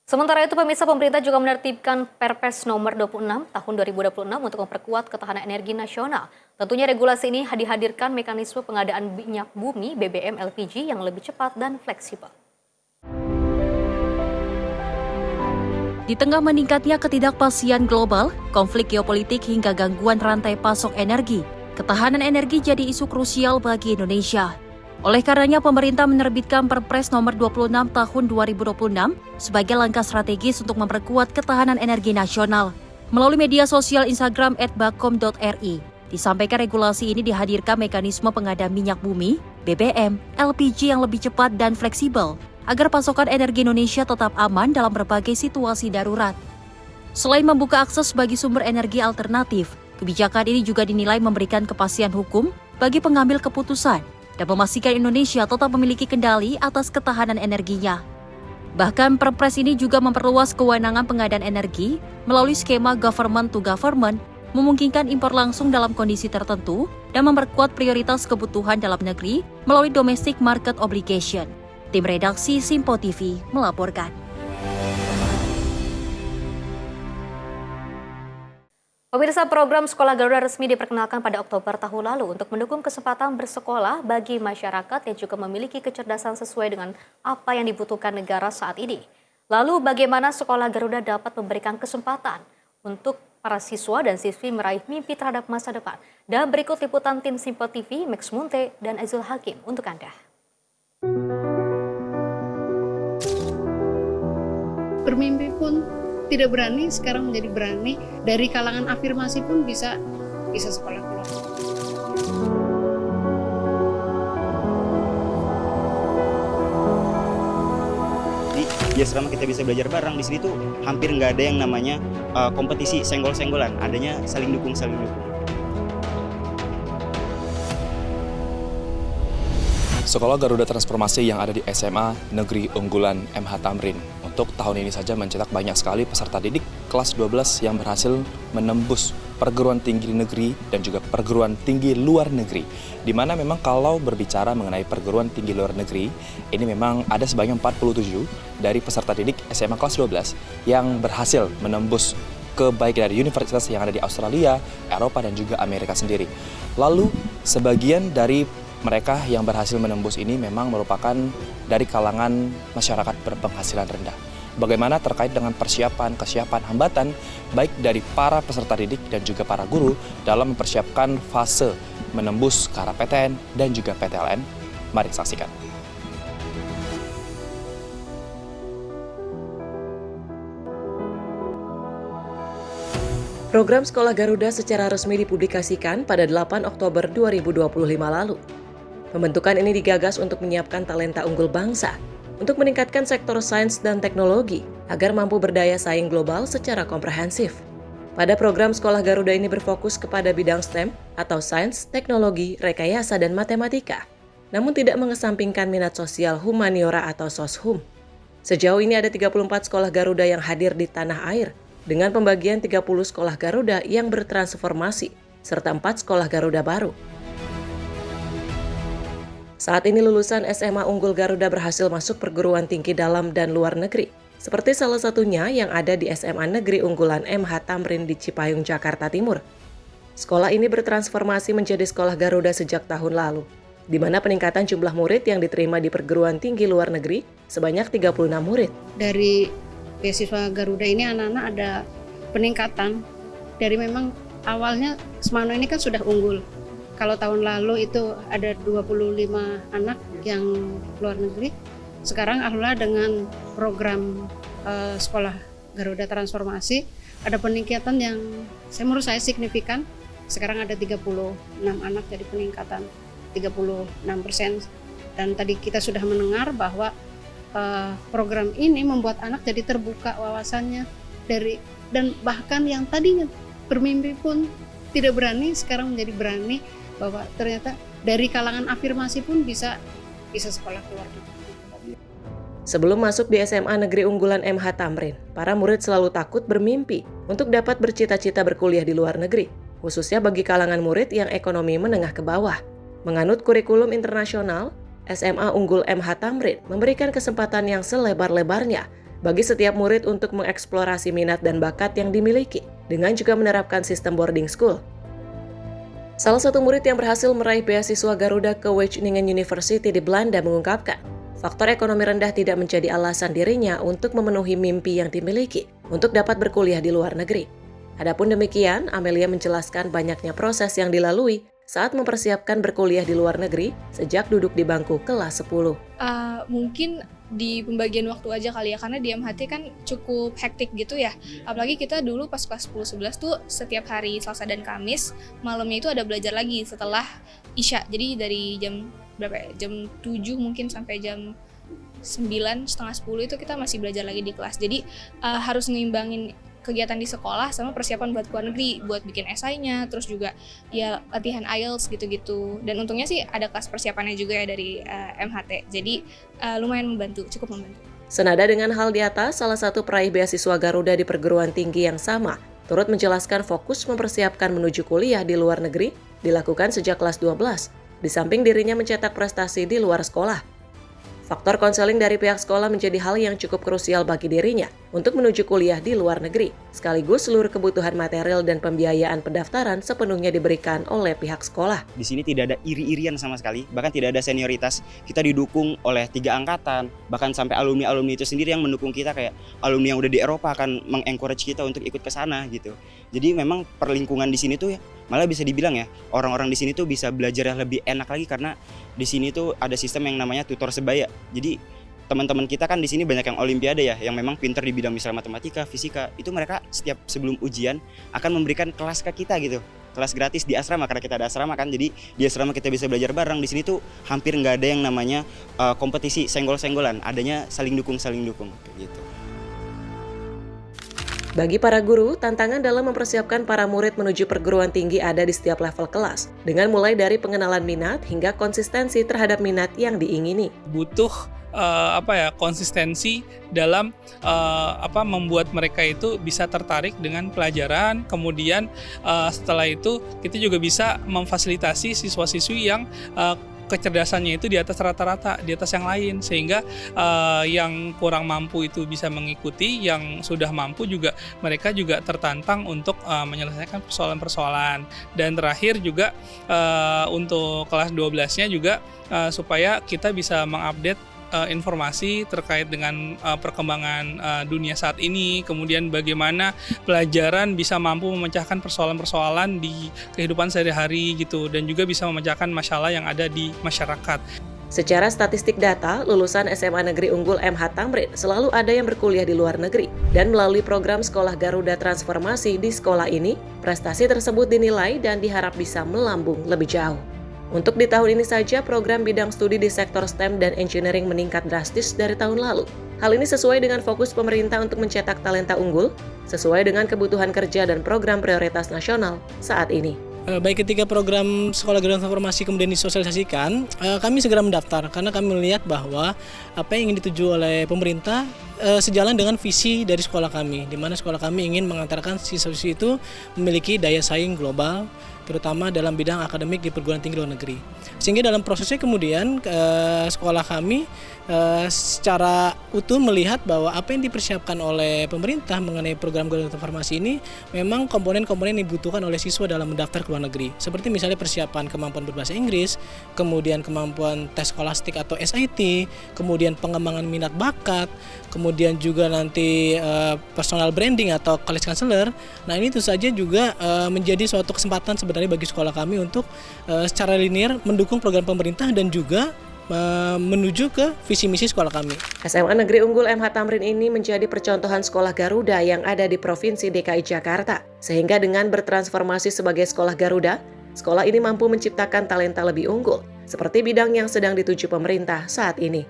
Sementara itu, pemirsa, pemerintah juga menertibkan Perpres nomor 26 tahun 2026 untuk memperkuat ketahanan energi nasional. Tentunya regulasi ini dihadirkan mekanisme pengadaan minyak bumi BBM LPG yang lebih cepat dan fleksibel. Di tengah meningkatnya ketidakpastian global, konflik geopolitik hingga gangguan rantai pasok energi, ketahanan energi jadi isu krusial bagi Indonesia. Oleh karenanya, pemerintah menerbitkan Perpres nomor 26 tahun 2026 sebagai langkah strategis untuk memperkuat ketahanan energi nasional. Melalui media sosial Instagram @bakom.ri, disampaikan regulasi ini dihadirkan mekanisme pengadaan minyak bumi, BBM, LPG yang lebih cepat dan fleksibel, agar pasokan energi Indonesia tetap aman dalam berbagai situasi darurat. Selain membuka akses bagi sumber energi alternatif, kebijakan ini juga dinilai memberikan kepastian hukum bagi pengambil keputusan dan memastikan Indonesia tetap memiliki kendali atas ketahanan energinya. Bahkan Perpres ini juga memperluas kewenangan pengadaan energi melalui skema government to government, memungkinkan impor langsung dalam kondisi tertentu dan memperkuat prioritas kebutuhan dalam negeri melalui domestic market obligation. Tim redaksi Sinpo TV melaporkan. Pemirsa, program Sekolah Garuda resmi diperkenalkan pada Oktober tahun lalu untuk mendukung kesempatan bersekolah bagi masyarakat yang juga memiliki kecerdasan sesuai dengan apa yang dibutuhkan negara saat ini. Lalu bagaimana Sekolah Garuda dapat memberikan kesempatan untuk para siswa dan siswi meraih mimpi terhadap masa depan? Dan berikut liputan tim Sinpo TV, Max Munte dan Azul Hakim untuk Anda. Bermimpi pun tidak berani, sekarang menjadi berani. Dari kalangan afirmasi pun bisa sekolah keluar. Di asrama kita bisa belajar bareng. Di sini tuh hampir nggak ada yang namanya kompetisi senggol-senggolan, adanya saling dukung. Sekolah Garuda Transformasi yang ada di SMA Negeri Unggulan MH Tamrin untuk tahun ini saja mencetak banyak sekali peserta didik kelas 12 yang berhasil menembus perguruan tinggi negeri dan juga perguruan tinggi luar negeri. Di mana memang kalau berbicara mengenai perguruan tinggi luar negeri, ini memang ada sebanyak 47 dari peserta didik SMA kelas 12 yang berhasil menembus ke baik dari universitas yang ada di Australia, Eropa dan juga Amerika sendiri. Lalu Sebagian dari mereka yang berhasil menembus ini memang merupakan dari kalangan masyarakat berpenghasilan rendah. Bagaimana terkait dengan kesiapan, hambatan, baik dari para peserta didik dan juga para guru dalam mempersiapkan fase menembus ke arah PTN dan juga PTLN? Mari saksikan. Program Sekolah Garuda secara resmi dipublikasikan pada 8 Oktober 2025 lalu. Pembentukan ini digagas untuk menyiapkan talenta unggul bangsa, untuk meningkatkan sektor sains dan teknologi agar mampu berdaya saing global secara komprehensif. Pada program Sekolah Garuda ini berfokus kepada bidang STEM atau sains, teknologi, rekayasa, dan matematika, namun tidak mengesampingkan minat sosial humaniora atau soshum. Sejauh ini ada 34 sekolah Garuda yang hadir di tanah air, dengan pembagian 30 sekolah Garuda yang bertransformasi, serta 4 sekolah Garuda baru. Saat ini lulusan SMA Unggul Garuda berhasil masuk perguruan tinggi dalam dan luar negeri, seperti salah satunya yang ada di SMA Negeri Unggulan MH Tamrin di Cipayung, Jakarta Timur. Sekolah ini bertransformasi menjadi sekolah Garuda sejak tahun lalu, di mana peningkatan jumlah murid yang diterima di perguruan tinggi luar negeri sebanyak 36 murid. Dari beasiswa Garuda ini anak-anak ada peningkatan dari memang awalnya Semano ini kan sudah unggul. Kalau tahun lalu itu ada 25 anak yang luar negeri. Sekarang alhamdulillah dengan program sekolah Garuda transformasi ada peningkatan yang menurut saya signifikan. Sekarang ada 36 anak, jadi peningkatan 36%. Dan tadi kita sudah mendengar bahwa program ini membuat anak jadi terbuka wawasannya dan bahkan yang tadinya bermimpi pun tidak berani sekarang menjadi berani, bahwa ternyata dari kalangan afirmasi pun bisa sekolah keluar. Sebelum masuk di SMA Negeri Unggulan MH Tamrin, para murid selalu takut bermimpi untuk dapat bercita-cita berkuliah di luar negeri, khususnya bagi kalangan murid yang ekonomi menengah ke bawah. Menganut kurikulum internasional, SMA Unggul MH Tamrin memberikan kesempatan yang selebar-lebarnya bagi setiap murid untuk mengeksplorasi minat dan bakat yang dimiliki, dengan juga menerapkan sistem boarding school. Salah satu murid yang berhasil meraih beasiswa Garuda ke Wageningen University di Belanda mengungkapkan, faktor ekonomi rendah tidak menjadi alasan dirinya untuk memenuhi mimpi yang dimiliki untuk dapat berkuliah di luar negeri. Adapun demikian, Amelia menjelaskan banyaknya proses yang dilalui saat mempersiapkan berkuliah di luar negeri sejak duduk di bangku kelas 10. Mungkin di pembagian waktu aja kali ya, karena di MHT kan cukup hektik gitu ya. Apalagi kita dulu pas kelas 10-11 tuh setiap hari Selasa dan Kamis, malamnya itu ada belajar lagi setelah Isya. Jadi dari jam berapa ya? Jam 7 mungkin sampai jam 9, setengah 10 itu kita masih belajar lagi di kelas. Jadi harus ngeimbangin kegiatan di sekolah sama persiapan buat keluar negeri, buat bikin esainya, terus juga ya latihan IELTS gitu-gitu. Dan untungnya sih ada kelas persiapannya juga ya dari MHT. Jadi lumayan membantu, cukup membantu. Senada dengan hal di atas, salah satu peraih beasiswa Garuda di perguruan tinggi yang sama turut menjelaskan fokus mempersiapkan menuju kuliah di luar negeri dilakukan sejak kelas 12, di samping dirinya mencetak prestasi di luar sekolah. Faktor konseling dari pihak sekolah menjadi hal yang cukup krusial bagi dirinya untuk menuju kuliah di luar negeri. Sekaligus seluruh kebutuhan material dan pembiayaan pendaftaran sepenuhnya diberikan oleh pihak sekolah. Di sini tidak ada iri-irian sama sekali, bahkan tidak ada senioritas. Kita didukung oleh 3 angkatan, bahkan sampai alumni-alumni itu sendiri yang mendukung kita, kayak alumni yang udah di Eropa akan mengencourage kita untuk ikut ke sana gitu. Jadi memang perlingkungan di sini tuh ya, malah bisa dibilang ya, orang-orang di sini tuh bisa belajar yang lebih enak lagi karena di sini tuh ada sistem yang namanya tutor sebaya. Jadi teman-teman kita kan di sini banyak yang olimpiade ya, yang memang pinter di bidang misalnya matematika, fisika. Itu mereka setiap sebelum ujian akan memberikan kelas ke kita gitu. Kelas gratis di asrama karena kita ada asrama kan. Jadi di asrama kita bisa belajar bareng. Di sini tuh hampir nggak ada yang namanya kompetisi senggol-senggolan. Adanya saling dukung gitu. Bagi para guru, tantangan dalam mempersiapkan para murid menuju perguruan tinggi ada di setiap level kelas, dengan mulai dari pengenalan minat hingga konsistensi terhadap minat yang diingini. Butuh konsistensi dalam membuat mereka itu bisa tertarik dengan pelajaran. Kemudian setelah itu kita juga bisa memfasilitasi siswa-siswi yang kecerdasannya itu di atas rata-rata, di atas yang lain, sehingga yang kurang mampu itu bisa mengikuti, yang sudah mampu juga mereka juga tertantang untuk menyelesaikan persoalan-persoalan. Dan terakhir juga untuk kelas 12-nya juga supaya kita bisa mengupdate informasi terkait dengan perkembangan dunia saat ini, kemudian bagaimana pelajaran bisa mampu memecahkan persoalan-persoalan di kehidupan sehari-hari gitu, dan juga bisa memecahkan masalah yang ada di masyarakat. Secara statistik data, lulusan SMA Negeri Unggul MH Tamrin selalu ada yang berkuliah di luar negeri, dan melalui program Sekolah Garuda Transformasi di sekolah ini, prestasi tersebut dinilai dan diharap bisa melambung lebih jauh. Untuk di tahun ini saja, program bidang studi di sektor STEM dan engineering meningkat drastis dari tahun lalu. Hal ini sesuai dengan fokus pemerintah untuk mencetak talenta unggul, sesuai dengan kebutuhan kerja dan program prioritas nasional saat ini. Baik ketika program Sekolah Garuda Transformasi kemudian disosialisasikan, kami segera mendaftar karena kami melihat bahwa apa yang ingin dituju oleh pemerintah sejalan dengan visi dari sekolah kami, di mana sekolah kami ingin mengantarkan siswa-siswi itu memiliki daya saing global, terutama dalam bidang akademik di perguruan tinggi luar negeri. Sehingga dalam prosesnya kemudian sekolah kami secara utuh melihat bahwa apa yang dipersiapkan oleh pemerintah mengenai program Garuda Transformasi ini memang komponen-komponen yang dibutuhkan oleh siswa dalam mendaftar ke luar negeri. Seperti misalnya persiapan kemampuan berbahasa Inggris, kemudian kemampuan tes skolastik atau SIT, kemudian pengembangan minat bakat, kemudian juga nanti personal branding atau college counselor. Nah, ini tentu saja juga menjadi suatu kesempatan sebenarnya bagi sekolah kami untuk secara linear mendukung program pemerintah dan juga menuju ke visi misi sekolah kami. SMA Negeri Unggul MH Tamrin ini menjadi percontohan sekolah Garuda yang ada di Provinsi DKI Jakarta. Sehingga dengan bertransformasi sebagai sekolah Garuda, sekolah ini mampu menciptakan talenta lebih unggul, seperti bidang yang sedang dituju pemerintah saat ini.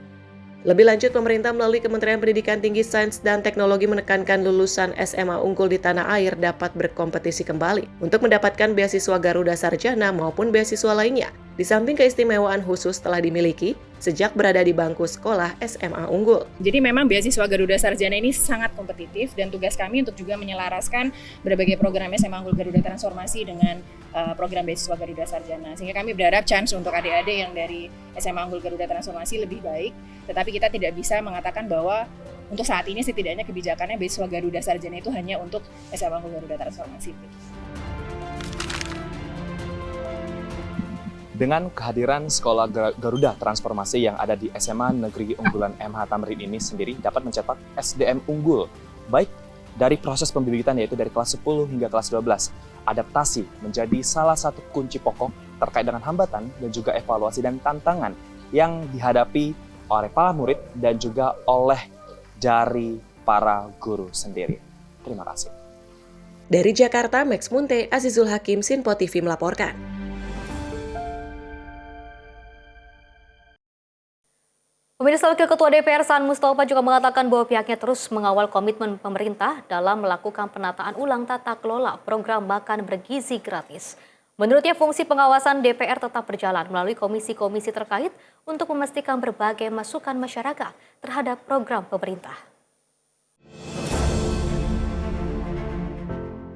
Lebih lanjut, pemerintah melalui Kementerian Pendidikan Tinggi, Sains, dan Teknologi menekankan lulusan SMA unggul di tanah air dapat berkompetisi kembali untuk mendapatkan beasiswa Garuda Sarjana maupun beasiswa lainnya, di samping keistimewaan khusus telah dimiliki sejak berada di bangku sekolah SMA unggul. Jadi memang beasiswa Garuda Sarjana ini sangat kompetitif, dan tugas kami untuk juga menyelaraskan berbagai program SMA Unggul Garuda Transformasi dengan program beasiswa Garuda Sarjana. Sehingga kami berharap chance untuk adik-adik yang dari SMA Unggul Garuda Transformasi lebih baik, tetapi kita tidak bisa mengatakan bahwa untuk saat ini setidaknya kebijakannya beasiswa Garuda Sarjana itu hanya untuk SMA Unggul Garuda Transformasi. Dengan kehadiran Sekolah Garuda Transformasi yang ada di SMA Negeri Unggulan MH Tamrin ini sendiri dapat mencetak SDM unggul, baik dari proses pembibitan yaitu dari kelas 10 hingga kelas 12. Adaptasi menjadi salah satu kunci pokok terkait dengan hambatan dan juga evaluasi dan tantangan yang dihadapi oleh para murid dan juga oleh dari para guru sendiri. Terima kasih. Dari Jakarta, Max Munte, Azizul Hakim, Sinpo TV melaporkan. Pemirsa, Wakil Ketua DPR Saan Mustafa juga mengatakan bahwa pihaknya terus mengawal komitmen pemerintah dalam melakukan penataan ulang tata kelola program makan bergizi gratis. Menurutnya, fungsi pengawasan DPR tetap berjalan melalui komisi-komisi terkait untuk memastikan berbagai masukan masyarakat terhadap program pemerintah.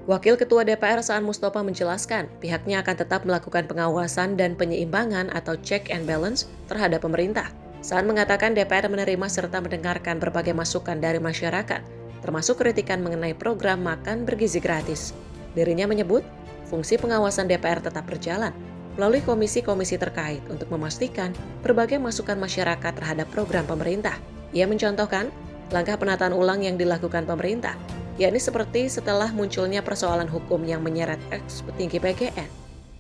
Wakil Ketua DPR Saan Mustafa menjelaskan pihaknya akan tetap melakukan pengawasan dan penyeimbangan atau check and balance terhadap pemerintah. Saan mengatakan DPR menerima serta mendengarkan berbagai masukan dari masyarakat, termasuk kritikan mengenai program makan bergizi gratis. Dirinya menyebut, fungsi pengawasan DPR tetap berjalan melalui komisi-komisi terkait untuk memastikan berbagai masukan masyarakat terhadap program pemerintah. Ia mencontohkan langkah penataan ulang yang dilakukan pemerintah, yakni seperti setelah munculnya persoalan hukum yang menyeret ex-petinggi PGN.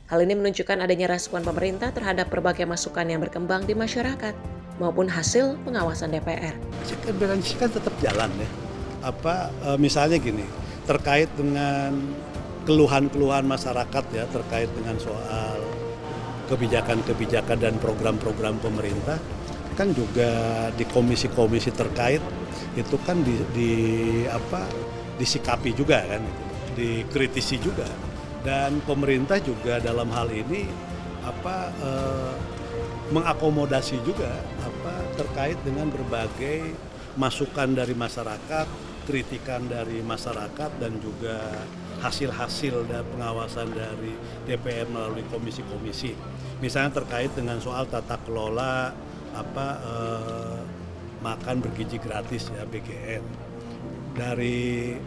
Hal ini menunjukkan adanya respon pemerintah terhadap berbagai masukan yang berkembang di masyarakat maupun hasil pengawasan DPR. Check and balance kan tetap jalan ya. Misalnya gini, terkait dengan keluhan-keluhan masyarakat ya, terkait dengan soal kebijakan-kebijakan dan program-program pemerintah, kan juga di komisi-komisi terkait itu kan disikapi juga kan, dikritisi juga. Dan pemerintah juga dalam hal ini mengakomodasi juga terkait dengan berbagai masukan dari masyarakat, kritikan dari masyarakat, dan juga hasil-hasil dan pengawasan dari DPR melalui komisi-komisi. Misalnya terkait dengan soal tata kelola makan bergizi gratis ya, BGN. Dari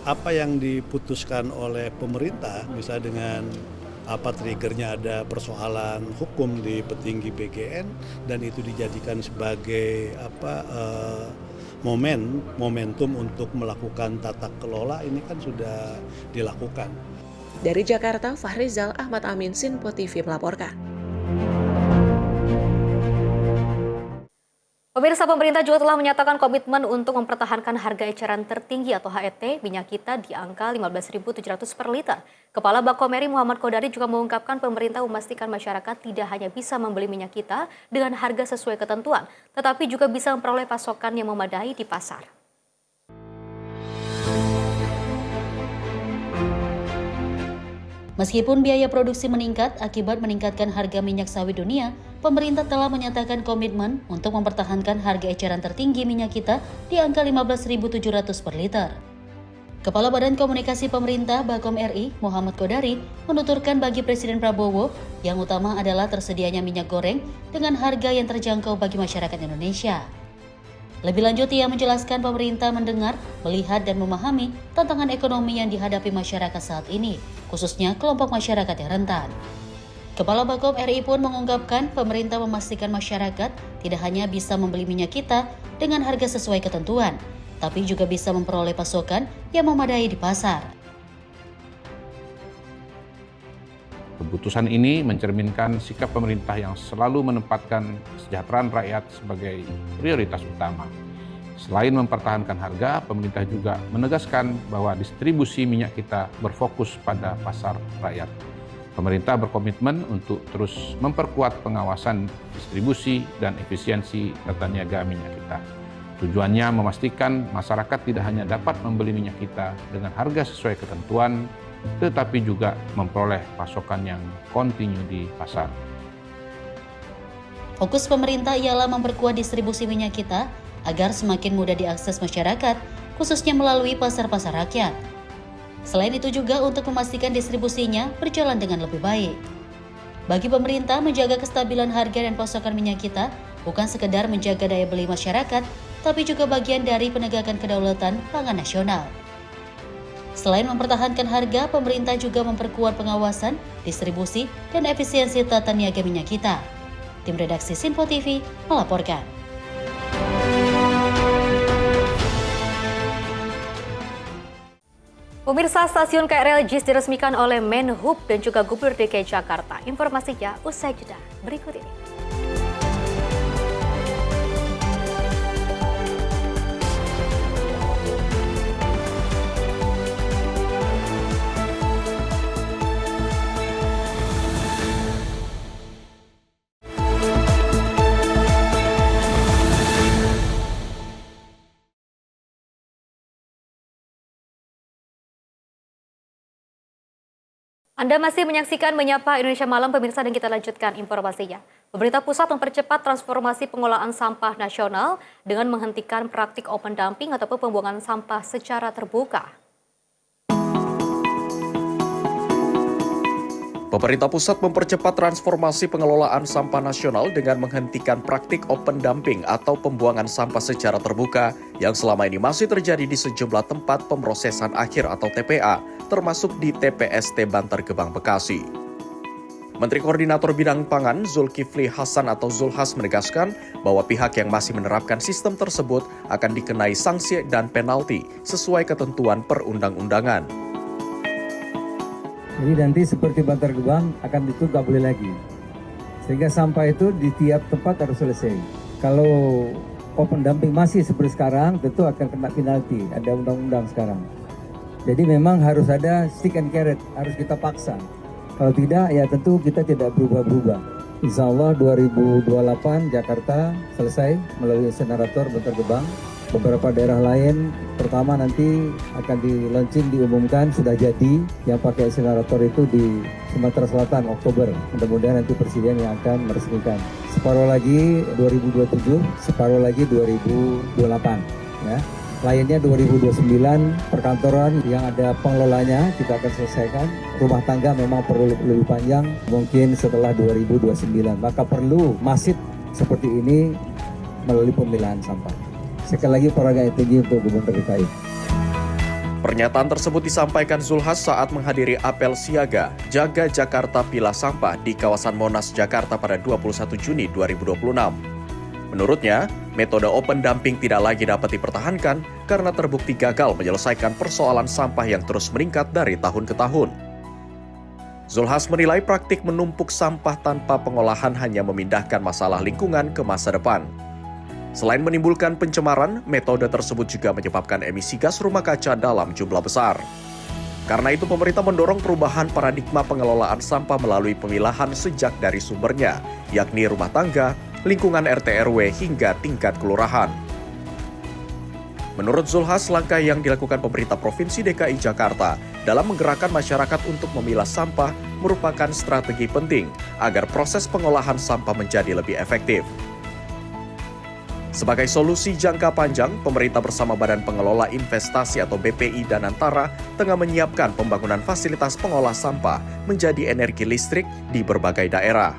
apa yang diputuskan oleh pemerintah, misalnya dengan triggernya ada persoalan hukum di petinggi BGN dan itu dijadikan sebagai momentum untuk melakukan tata kelola, ini kan sudah dilakukan. Dari Jakarta, Fahrizal Ahmad Amin, Sinpo TV melaporkan. Pemirsa, pemerintah juga telah menyatakan komitmen untuk mempertahankan harga eceran tertinggi atau HET minyak kita di angka 15.700 per liter. Kepala Bakomeri Muhammad Kodari juga mengungkapkan pemerintah memastikan masyarakat tidak hanya bisa membeli minyak kita dengan harga sesuai ketentuan, tetapi juga bisa memperoleh pasokan yang memadai di pasar. Meskipun biaya produksi meningkat akibat meningkatkan harga minyak sawit dunia, pemerintah telah menyatakan komitmen untuk mempertahankan harga eceran tertinggi minyak kita di angka 15.700 per liter. Kepala Badan Komunikasi Pemerintah Bakom RI, Muhammad Kodari, menuturkan bagi Presiden Prabowo, yang utama adalah tersedianya minyak goreng dengan harga yang terjangkau bagi masyarakat Indonesia. Lebih lanjut, ia menjelaskan pemerintah mendengar, melihat, dan memahami tantangan ekonomi yang dihadapi masyarakat saat ini, khususnya kelompok masyarakat yang rentan. Kepala Bakom RI pun mengungkapkan pemerintah memastikan masyarakat tidak hanya bisa membeli minyak kita dengan harga sesuai ketentuan, tapi juga bisa memperoleh pasokan yang memadai di pasar. Keputusan ini mencerminkan sikap pemerintah yang selalu menempatkan kesejahteraan rakyat sebagai prioritas utama. Selain mempertahankan harga, pemerintah juga menegaskan bahwa distribusi minyak kita berfokus pada pasar rakyat. Pemerintah berkomitmen untuk terus memperkuat pengawasan distribusi dan efisiensi tata niaga minyak kita. Tujuannya memastikan masyarakat tidak hanya dapat membeli minyak kita dengan harga sesuai ketentuan, tetapi juga memperoleh pasokan yang kontinu di pasar. Fokus pemerintah ialah memperkuat distribusi minyak kita agar semakin mudah diakses masyarakat, khususnya melalui pasar-pasar rakyat. Selain itu juga untuk memastikan distribusinya berjalan dengan lebih baik. Bagi pemerintah, menjaga kestabilan harga dan pasokan minyak kita bukan sekedar menjaga daya beli masyarakat, tapi juga bagian dari penegakan kedaulatan pangan nasional. Selain mempertahankan harga, pemerintah juga memperkuat pengawasan, distribusi, dan efisiensi tata niaga minyak kita. Tim redaksi Sinpo TV melaporkan. Pemirsa, stasiun KRL JIS diresmikan oleh Menhub dan juga Gubernur DKI Jakarta. Informasinya usai jeda berikut ini. Anda masih menyaksikan Menyapa Indonesia Malam, pemirsa, dan kita lanjutkan informasinya. Pemerintah pusat mempercepat transformasi pengolahan sampah nasional dengan menghentikan praktik open dumping ataupun pembuangan sampah secara terbuka. Pemerintah pusat mempercepat transformasi pengelolaan sampah nasional dengan menghentikan praktik open dumping atau pembuangan sampah secara terbuka yang selama ini masih terjadi di sejumlah tempat pemrosesan akhir atau TPA, termasuk di TPST Bantar Gebang, Bekasi. Menteri Koordinator Bidang Pangan Zulkifli Hasan atau Zulhas menegaskan bahwa pihak yang masih menerapkan sistem tersebut akan dikenai sanksi dan penalti sesuai ketentuan perundang-undangan. Jadi nanti seperti Bantar Gebang akan itu nggak boleh lagi. Sehingga sampah itu di tiap tempat harus selesai. Kalau open dumping masih seperti sekarang, tentu akan kena penalti. Ada undang-undang sekarang. Jadi memang harus ada stick and carrot, harus kita paksa. Kalau tidak, ya tentu kita tidak berubah-berubah. Insya Allah 2028 Jakarta selesai melalui insinerator Bantar Gebang. Beberapa daerah lain pertama nanti akan diumumkan sudah jadi yang pakai insinerator itu di Sumatera Selatan Oktober. Mudah-mudahan nanti Presiden yang akan meresmikan. Separuh lagi 2027, separuh lagi 2028 ya. Lainnya 2029 perkantoran yang ada pengelolanya kita akan selesaikan. Rumah tangga memang perlu lebih panjang, mungkin setelah 2029. Maka perlu masif seperti ini melalui pemilahan sampah. Sekali lagi penghargaan yang tinggi untuk Gubernur DKI. Pernyataan tersebut disampaikan Zulhas saat menghadiri apel siaga Jaga Jakarta Pilah Sampah di kawasan Monas, Jakarta pada 21 Juni 2026. Menurutnya, metode open dumping tidak lagi dapat dipertahankan karena terbukti gagal menyelesaikan persoalan sampah yang terus meningkat dari tahun ke tahun. Zulhas menilai praktik menumpuk sampah tanpa pengolahan hanya memindahkan masalah lingkungan ke masa depan. Selain menimbulkan pencemaran, metode tersebut juga menyebabkan emisi gas rumah kaca dalam jumlah besar. Karena itu, pemerintah mendorong perubahan paradigma pengelolaan sampah melalui pemilahan sejak dari sumbernya, yakni rumah tangga, lingkungan RT/RW hingga tingkat kelurahan. Menurut Zulhas, langkah yang dilakukan pemerintah Provinsi DKI Jakarta dalam menggerakkan masyarakat untuk memilah sampah merupakan strategi penting agar proses pengolahan sampah menjadi lebih efektif. Sebagai solusi jangka panjang, pemerintah bersama Badan Pengelola Investasi atau BPI Danantara tengah menyiapkan pembangunan fasilitas pengolah sampah menjadi energi listrik di berbagai daerah.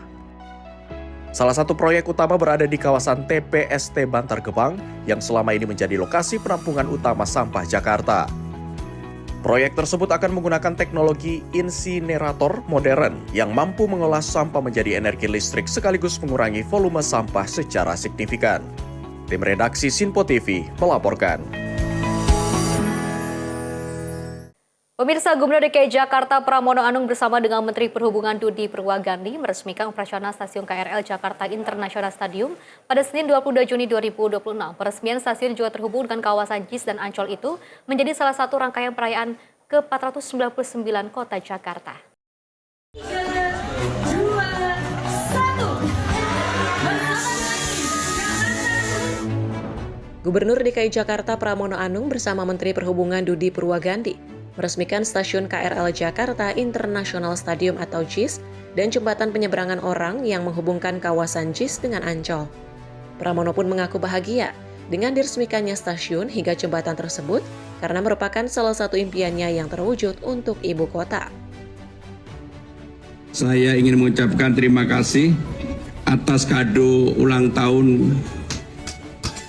Salah satu proyek utama berada di kawasan TPST Bantar Gebang yang selama ini menjadi lokasi penampungan utama sampah Jakarta. Proyek tersebut akan menggunakan teknologi insinerator modern yang mampu mengolah sampah menjadi energi listrik sekaligus mengurangi volume sampah secara signifikan. Tim redaksi Sinpo TV melaporkan. Pemirsa, Gubernur DKI Jakarta Pramono Anung bersama dengan Menteri Perhubungan Dudi Purwagandi meresmikan operasional stasiun KRL Jakarta International Stadium pada Senin 22 Juni 2026. Peresmian stasiun juga terhubung dengan kawasan JIS dan Ancol itu menjadi salah satu rangkaian perayaan ke-499 Kota Jakarta. Gubernur DKI Jakarta Pramono Anung bersama Menteri Perhubungan Dudi Purwagandi meresmikan stasiun KRL Jakarta International Stadium atau JIS dan jembatan penyeberangan orang yang menghubungkan kawasan JIS dengan Ancol. Pramono pun mengaku bahagia dengan diresmikannya stasiun hingga jembatan tersebut karena merupakan salah satu impiannya yang terwujud untuk ibu kota. Saya ingin mengucapkan terima kasih atas kado ulang tahun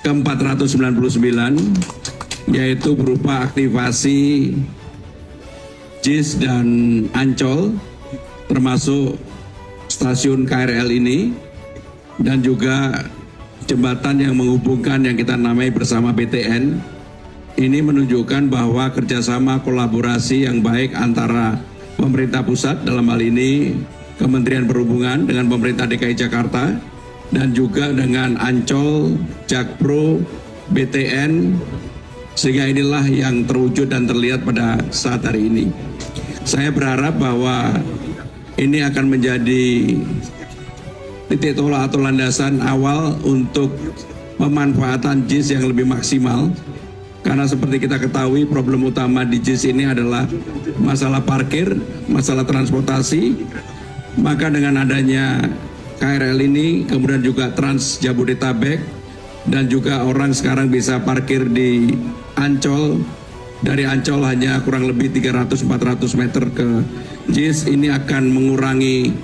ke-499, yaitu berupa aktivasi JIS dan Ancol, termasuk stasiun KRL ini, dan juga jembatan yang menghubungkan yang kita namai bersama BTN. Ini menunjukkan bahwa kerjasama kolaborasi yang baik antara pemerintah pusat, dalam hal ini Kementerian Perhubungan dengan pemerintah DKI Jakarta, dan juga dengan Ancol, Jakpro, BTN, sehingga inilah yang terwujud dan terlihat pada saat hari ini. Saya berharap bahwa ini akan menjadi titik tolak atau landasan awal untuk pemanfaatan JIS yang lebih maksimal. Karena seperti kita ketahui, problem utama di JIS ini adalah masalah parkir, masalah transportasi. Maka dengan adanya KRL ini, kemudian juga Trans Jabodetabek, dan juga orang sekarang bisa parkir di Ancol. Dari Ancol hanya kurang lebih 300-400 meter ke JIS. Ini akan mengurangi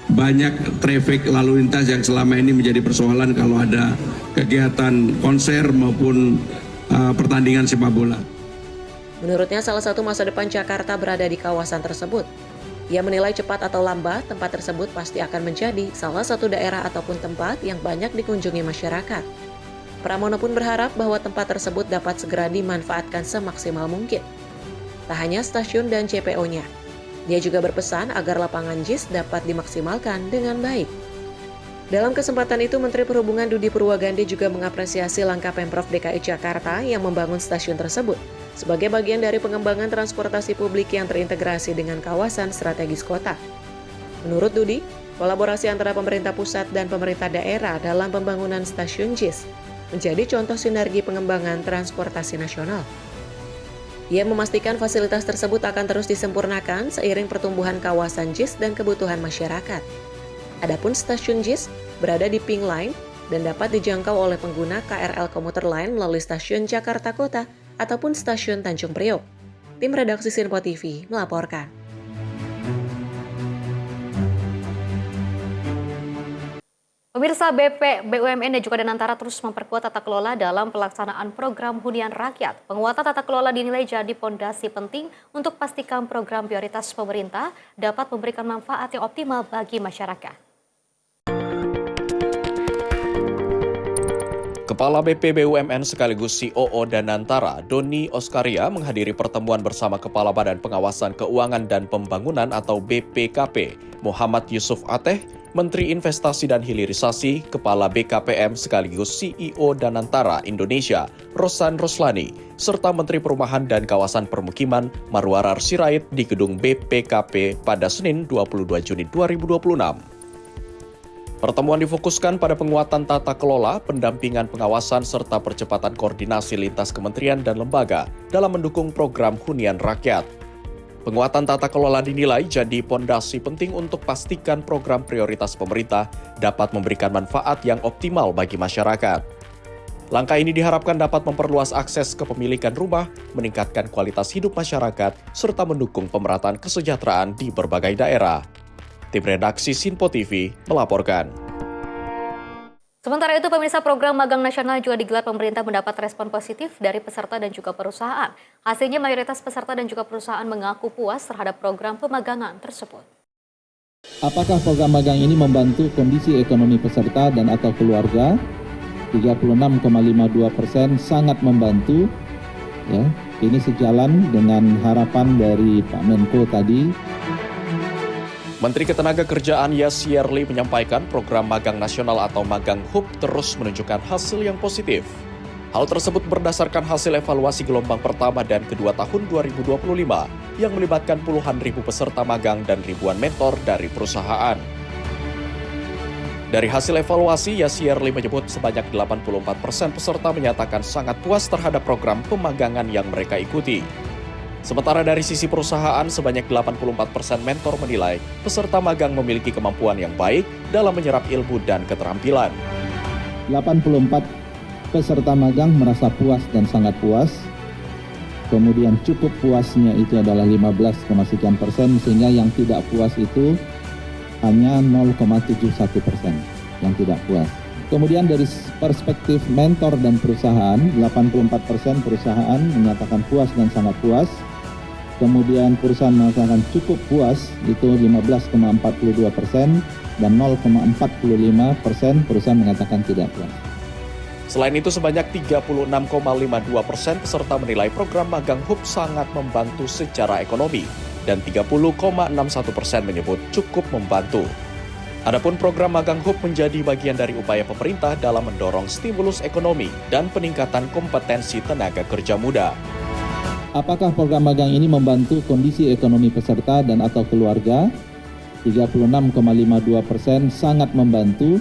banyak traffic lalu lintas yang selama ini menjadi persoalan kalau ada kegiatan konser maupun pertandingan sepak bola. Menurutnya salah satu masa depan Jakarta berada di kawasan tersebut. Ia menilai cepat atau lambat tempat tersebut pasti akan menjadi salah satu daerah ataupun tempat yang banyak dikunjungi masyarakat. Pramono pun berharap bahwa tempat tersebut dapat segera dimanfaatkan semaksimal mungkin. Tak hanya stasiun dan JPO-nya, dia juga berpesan agar lapangan JIS dapat dimaksimalkan dengan baik. Dalam kesempatan itu, Menteri Perhubungan Dudi Purwagandi juga mengapresiasi langkah Pemprov DKI Jakarta yang membangun stasiun tersebut sebagai bagian dari pengembangan transportasi publik yang terintegrasi dengan kawasan strategis kota. Menurut Dudi, kolaborasi antara pemerintah pusat dan pemerintah daerah dalam pembangunan stasiun JIS menjadi contoh sinergi pengembangan transportasi nasional. Ia memastikan fasilitas tersebut akan terus disempurnakan seiring pertumbuhan kawasan JIS dan kebutuhan masyarakat. Adapun stasiun JIS berada di Pink Line dan dapat dijangkau oleh pengguna KRL komuter lain melalui stasiun Jakarta Kota ataupun stasiun Tanjung Priok. Tim redaksi Sinpo TV melaporkan. Pemirsa, BP, BUMN dan juga Danantara terus memperkuat tata kelola dalam pelaksanaan program hunian rakyat. Penguatan tata kelola dinilai jadi pondasi penting untuk pastikan program prioritas pemerintah dapat memberikan manfaat yang optimal bagi masyarakat. Kepala BP BUMN sekaligus COO Danantara, Doni Oskaria menghadiri pertemuan bersama Kepala Badan Pengawasan Keuangan dan Pembangunan atau BPKP, Muhammad Yusuf Ateh, Menteri Investasi dan Hilirisasi, Kepala BKPM sekaligus CEO Danantara Indonesia, Rosan Roslani, serta Menteri Perumahan dan Kawasan Permukiman, Marwarar Sirait di gedung BPKP pada Senin 22 Juni 2026. Pertemuan difokuskan pada penguatan tata kelola, pendampingan pengawasan, serta percepatan koordinasi lintas kementerian dan lembaga dalam mendukung program hunian rakyat. Penguatan tata kelola dinilai jadi pondasi penting untuk pastikan program prioritas pemerintah dapat memberikan manfaat yang optimal bagi masyarakat. Langkah ini diharapkan dapat memperluas akses kepemilikan rumah, meningkatkan kualitas hidup masyarakat, serta mendukung pemerataan kesejahteraan di berbagai daerah. Tim redaksi Sinpo TV melaporkan. Sementara itu, pemirsa, program magang nasional juga digelar pemerintah mendapat respon positif dari peserta dan juga perusahaan. Hasilnya mayoritas peserta dan juga perusahaan mengaku puas terhadap program pemagangan tersebut. Apakah program magang ini membantu kondisi ekonomi peserta dan atau keluarga? 36,52% sangat membantu. Ya, ini sejalan dengan harapan dari Pak Menko tadi. Menteri Ketenagakerjaan Yasir Lee menyampaikan program magang nasional atau magang HUB terus menunjukkan hasil yang positif. Hal tersebut berdasarkan hasil evaluasi gelombang pertama dan kedua tahun 2025 yang melibatkan puluhan ribu peserta magang dan ribuan mentor dari perusahaan. Dari hasil evaluasi, Yasir Lee menyebut sebanyak 84% peserta menyatakan sangat puas terhadap program pemagangan yang mereka ikuti. Sementara dari sisi perusahaan, sebanyak 84% mentor menilai peserta magang memiliki kemampuan yang baik dalam menyerap ilmu dan keterampilan. 84 peserta magang merasa puas dan sangat puas. Kemudian cukup puasnya itu adalah 15, sekian persen, sehingga yang tidak puas itu hanya 0,71% yang tidak puas. Kemudian dari perspektif mentor dan perusahaan, 84% perusahaan menyatakan puas dan sangat puas. Kemudian perusahaan mengatakan cukup puas, itu 15,42%, dan 0,45% perusahaan mengatakan tidak puas. Selain itu, sebanyak 36,52% peserta menilai program magang HUB sangat membantu secara ekonomi, dan 30,61% menyebut cukup membantu. Adapun program magang HUB menjadi bagian dari upaya pemerintah dalam mendorong stimulus ekonomi dan peningkatan kompetensi tenaga kerja muda. Apakah program magang ini membantu kondisi ekonomi peserta dan atau keluarga? 36,52% sangat membantu.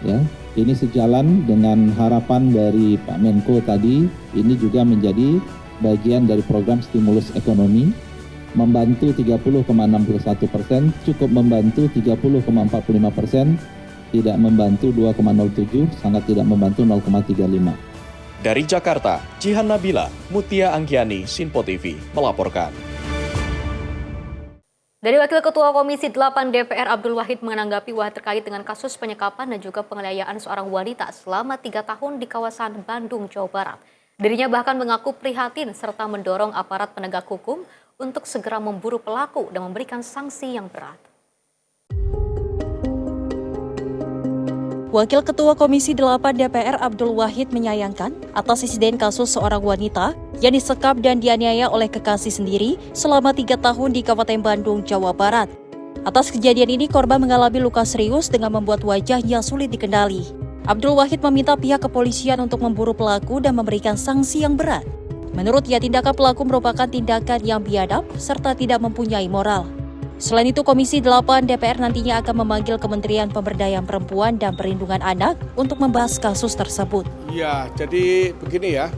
Ya, ini sejalan dengan harapan dari Pak Menko tadi. Ini juga menjadi bagian dari program stimulus ekonomi. Membantu 30,61%, cukup membantu 30,45%, tidak membantu 2,07%, sangat tidak membantu 0,35%. Dari Jakarta, Jihan Nabila, Mutia Anggiani, Sinpo TV melaporkan. Dari Wakil Ketua Komisi 8 DPR Abdul Wahid menanggapi terkait dengan kasus penyekapan dan juga penganiayaan seorang wanita selama 3 tahun di kawasan Bandung, Jawa Barat. Dirinya bahkan mengaku prihatin serta mendorong aparat penegak hukum untuk segera memburu pelaku dan memberikan sanksi yang berat. Wakil Ketua Komisi 8 DPR Abdul Wahid menyayangkan atas insiden kasus seorang wanita yang disekap dan dianiaya oleh kekasih sendiri selama 3 tahun di Kabupaten Bandung, Jawa Barat. Atas kejadian ini, korban mengalami luka serius dengan membuat wajahnya sulit dikendali. Abdul Wahid meminta pihak kepolisian untuk memburu pelaku dan memberikan sanksi yang berat. Menurutnya, tindakan pelaku merupakan tindakan yang biadab serta tidak mempunyai moral. Selain itu, Komisi 8 DPR nantinya akan memanggil Kementerian Pemberdayaan Perempuan dan Perlindungan Anak untuk membahas kasus tersebut. Ya, jadi begini ya,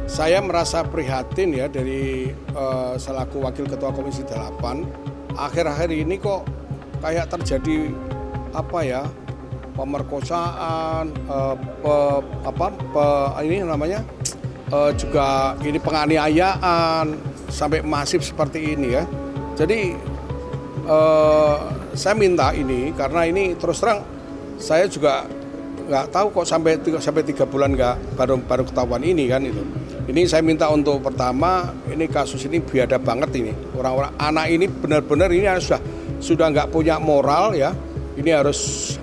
saya merasa prihatin ya dari selaku Wakil Ketua Komisi 8. Akhir-akhir ini kok kayak terjadi pemerkosaan, juga ini penganiayaan sampai masif seperti ini ya. Jadi saya minta ini karena ini terus terang saya juga nggak tahu kok sampai 3 bulan baru ketahuan ini kan itu. Ini saya minta untuk pertama ini kasus ini biadab banget ini. Orang-orang anak ini benar-benar ini sudah nggak punya moral ya. Ini harus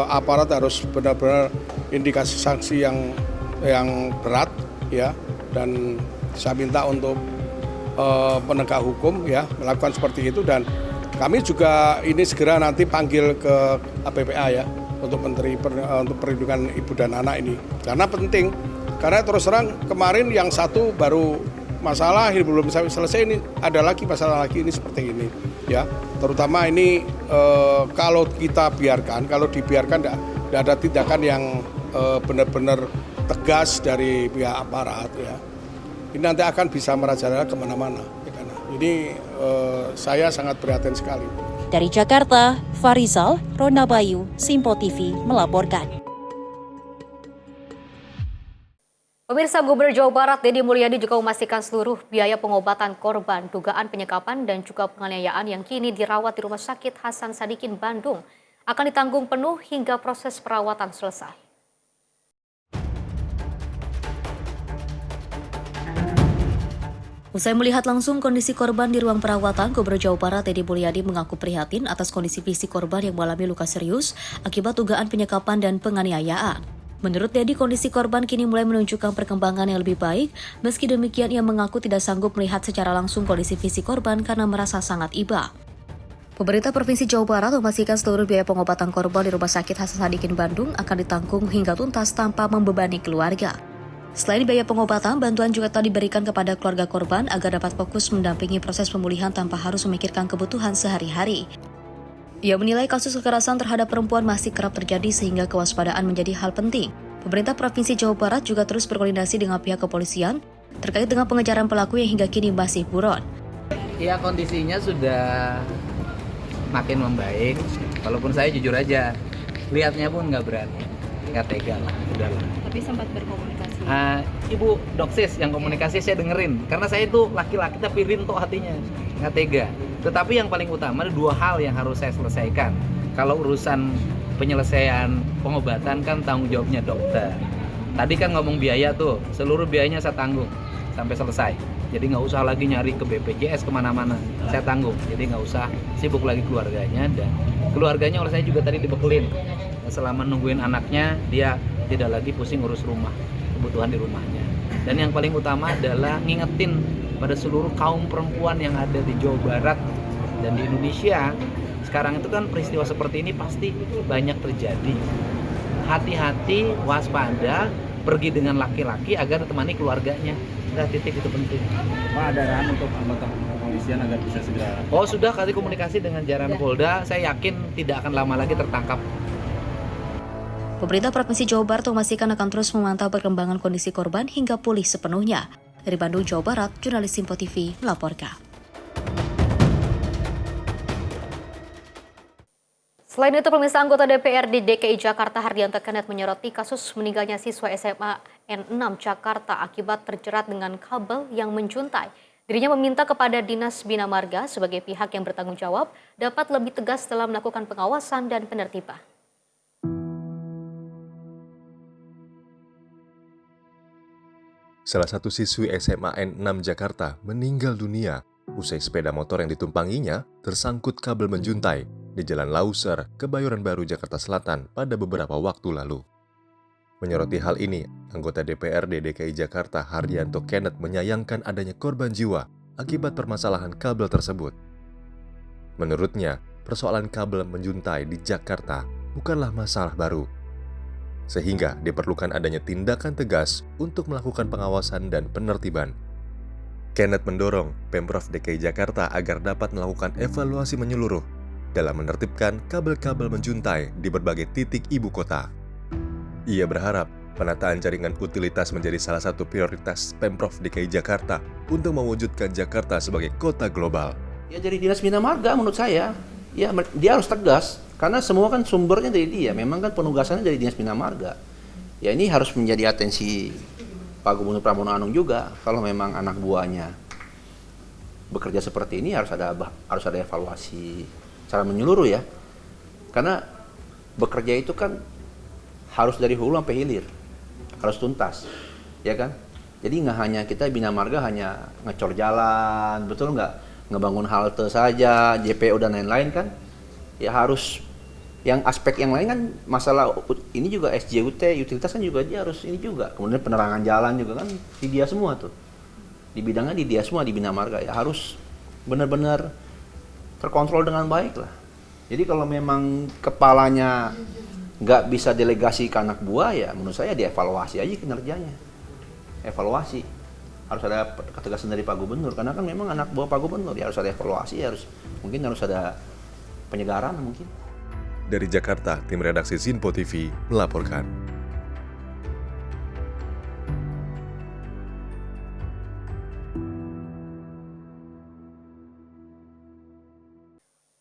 aparat harus benar-benar indikasi sanksi yang berat ya, dan saya minta untuk penegak hukum ya melakukan seperti itu, dan kami juga ini segera nanti panggil ke APPA ya untuk untuk perlindungan ibu dan anak ini karena penting, karena terus terang kemarin yang satu baru masalah ini belum selesai, ini ada lagi masalah lagi ini seperti ini ya, terutama ini kalau dibiarkan tidak ada tindakan yang benar-benar tegas dari pihak aparat ya, ini nanti akan bisa merajalela kemana-mana ya, karena ini saya sangat prihatin sekali. Dari Jakarta, Farizal, Rona Bayu, Simpo TV melaporkan. Pemirsa, Gubernur Jawa Barat Deddy Mulyadi juga memastikan seluruh biaya pengobatan korban dugaan penyekapan dan juga penganiayaan yang kini dirawat di Rumah Sakit Hasan Sadikin Bandung akan ditanggung penuh hingga proses perawatan selesai. Usai melihat langsung kondisi korban di ruang perawatan, Gubernur Jawa Barat Deddy Mulyadi mengaku prihatin atas kondisi fisik korban yang mengalami luka serius akibat dugaan penyekapan dan penganiayaan. Menurut Deddy, kondisi korban kini mulai menunjukkan perkembangan yang lebih baik. Meski demikian, ia mengaku tidak sanggup melihat secara langsung kondisi fisik korban karena merasa sangat iba. Pemerintah Provinsi Jawa Barat memastikan seluruh biaya pengobatan korban di Rumah Sakit Hasan Sadikin Bandung akan ditanggung hingga tuntas tanpa membebani keluarga. Selain biaya pengobatan, bantuan juga telah diberikan kepada keluarga korban agar dapat fokus mendampingi proses pemulihan tanpa harus memikirkan kebutuhan sehari-hari. Ia menilai kasus kekerasan terhadap perempuan masih kerap terjadi sehingga kewaspadaan menjadi hal penting. Pemerintah Provinsi Jawa Barat juga terus berkoordinasi dengan pihak kepolisian terkait dengan pengejaran pelaku yang hingga kini masih buron. Ya, kondisinya sudah makin membaik, walaupun saya jujur aja, lihatnya pun nggak berani, nggak tega lah, udahlah. Tapi sempat berkomunikasi. Ibu doksis yang komunikasi saya dengerin, karena saya itu laki-laki tapi rinto hatinya, nggak tega. Tetapi yang paling utama ada 2 hal yang harus saya selesaikan. Kalau urusan penyelesaian pengobatan kan tanggung jawabnya dokter. Tadi kan ngomong biaya tuh, seluruh biayanya saya tanggung sampai selesai. Jadi nggak usah lagi nyari ke BPJS kemana-mana, saya tanggung. Jadi nggak usah sibuk lagi keluarganya, dan keluarganya oleh saya juga tadi dibekelin. Selama nungguin anaknya, dia tidak lagi pusing urus rumah, kebutuhan di rumahnya. Dan yang paling utama adalah ngingetin pada seluruh kaum perempuan yang ada di Jawa Barat dan di Indonesia. Sekarang itu kan peristiwa seperti ini pasti banyak terjadi. Hati-hati, waspada, pergi dengan laki-laki agar ditemani keluarganya. Nah, titik itu penting. Pak, ada arahan untuk anggota kepolisian agar bisa segera? Oh, sudah kali komunikasi dengan jajaran Polda, saya yakin tidak akan lama lagi tertangkap. Pemerintah Provinsi Jawa Barat memastikan akan terus memantau perkembangan kondisi korban hingga pulih sepenuhnya. Dari Bandung, Jawa Barat, jurnalis Simpo TV melaporkan. Selain itu, pemirsa, anggota DPRD DKI Jakarta Hardianto Kenneth menyoroti kasus meninggalnya siswa SMA N6 Jakarta akibat terjerat dengan kabel yang menjuntai. Dirinya meminta kepada Dinas Bina Marga sebagai pihak yang bertanggung jawab dapat lebih tegas dalam melakukan pengawasan dan penertiban. Salah satu siswi SMA N6 Jakarta meninggal dunia usai sepeda motor yang ditumpanginya tersangkut kabel menjuntai di Jalan Lauser, Kebayoran Baru, Jakarta Selatan pada beberapa waktu lalu. Menyoroti hal ini, anggota DPRD DKI Jakarta Hardianto Kenneth menyayangkan adanya korban jiwa akibat permasalahan kabel tersebut. Menurutnya, persoalan kabel menjuntai di Jakarta bukanlah masalah baru, sehingga diperlukan adanya tindakan tegas untuk melakukan pengawasan dan penertiban. Kenneth mendorong Pemprov DKI Jakarta agar dapat melakukan evaluasi menyeluruh dalam menertibkan kabel-kabel menjuntai di berbagai titik ibu kota. Ia berharap penataan jaringan utilitas menjadi salah satu prioritas Pemprov DKI Jakarta untuk mewujudkan Jakarta sebagai kota global. Ya, jadi Dinas Bina Marga menurut saya, ya dia harus tegas. Karena semua kan sumbernya dari dia, memang kan penugasannya dari Dinas Bina Marga. Ya ini harus menjadi atensi Pak Gubernur Pramono Anung juga, kalau memang anak buahnya bekerja seperti ini harus ada evaluasi secara menyeluruh ya. Karena bekerja itu kan harus dari hulu sampai hilir, harus tuntas, ya kan? Jadi nggak hanya kita Bina Marga hanya ngecor jalan, betul nggak? Ngebangun halte saja, JPO dan lain-lain kan? Ya harus yang aspek yang lain kan, masalah ini juga SJUT, utilitas kan juga dia harus ini juga. Kemudian penerangan jalan juga kan di dia semua tuh. Di bidangnya di dia semua di Bina Marga ya harus benar-benar terkontrol dengan baik lah. Jadi kalau memang kepalanya nggak bisa delegasi ke anak buah ya menurut saya dievaluasi aja kinerjanya. Evaluasi. Harus ada ketegasan dari Pak Gubernur karena kan memang anak buah Pak Gubernur ya harus ada evaluasi, mungkin harus ada penyegaran mungkin. Dari Jakarta, tim redaksi Zinpo TV melaporkan.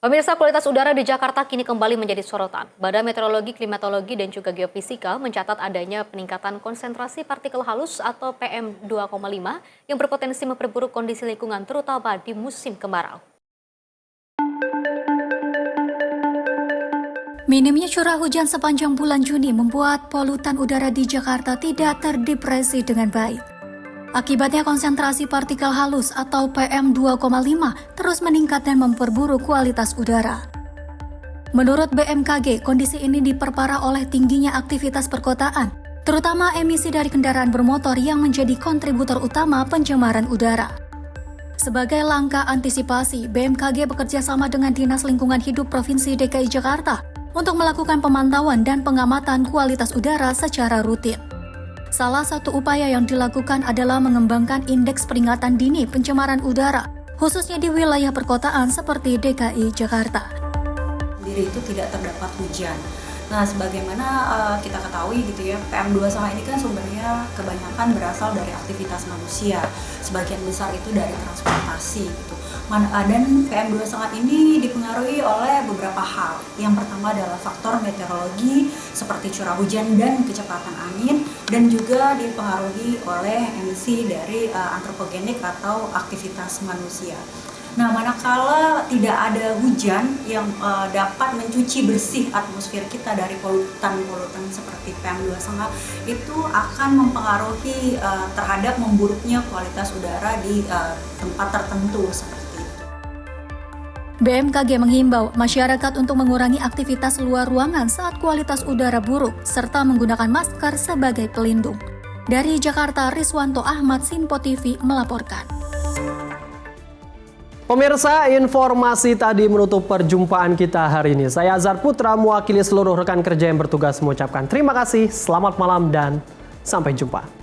Pemirsa, kualitas udara di Jakarta kini kembali menjadi sorotan. Badan Meteorologi, Klimatologi, dan juga Geofisika mencatat adanya peningkatan konsentrasi partikel halus atau PM2,5 yang berpotensi memperburuk kondisi lingkungan terutama di musim kemarau. Minimnya curah hujan sepanjang bulan Juni membuat polutan udara di Jakarta tidak terdeteksi dengan baik. Akibatnya konsentrasi partikel halus atau PM2,5 terus meningkat dan memperburuk kualitas udara. Menurut BMKG, kondisi ini diperparah oleh tingginya aktivitas perkotaan, terutama emisi dari kendaraan bermotor yang menjadi kontributor utama pencemaran udara. Sebagai langkah antisipasi, BMKG bekerja sama dengan Dinas Lingkungan Hidup Provinsi DKI Jakarta untuk melakukan pemantauan dan pengamatan kualitas udara secara rutin. Salah satu upaya yang dilakukan adalah mengembangkan indeks peringatan dini pencemaran udara, khususnya di wilayah perkotaan seperti DKI Jakarta. Sendiri itu tidak terdapat hujan. Nah, sebagaimana kita ketahui gitu ya, PM2,5 ini kan sumbernya kebanyakan berasal dari aktivitas manusia. Sebagian besar itu dari transportasi gitu. Dan PM2,5 ini dipengaruhi oleh beberapa hal. Yang pertama adalah faktor meteorologi seperti curah hujan dan kecepatan angin, dan juga dipengaruhi oleh emisi dari antropogenik atau aktivitas manusia. Nah, manakala tidak ada hujan yang dapat mencuci bersih atmosfer kita dari polutan-polutan seperti PM2,5, itu akan mempengaruhi terhadap memburuknya kualitas udara di tempat tertentu seperti itu. BMKG menghimbau masyarakat untuk mengurangi aktivitas luar ruangan saat kualitas udara buruk, serta menggunakan masker sebagai pelindung. Dari Jakarta, Riswanto Ahmad, Zinpo TV melaporkan. Pemirsa, informasi tadi menutup perjumpaan kita hari ini. Saya Azhar Putra, mewakili seluruh rekan kerja yang bertugas mengucapkan terima kasih, selamat malam, dan sampai jumpa.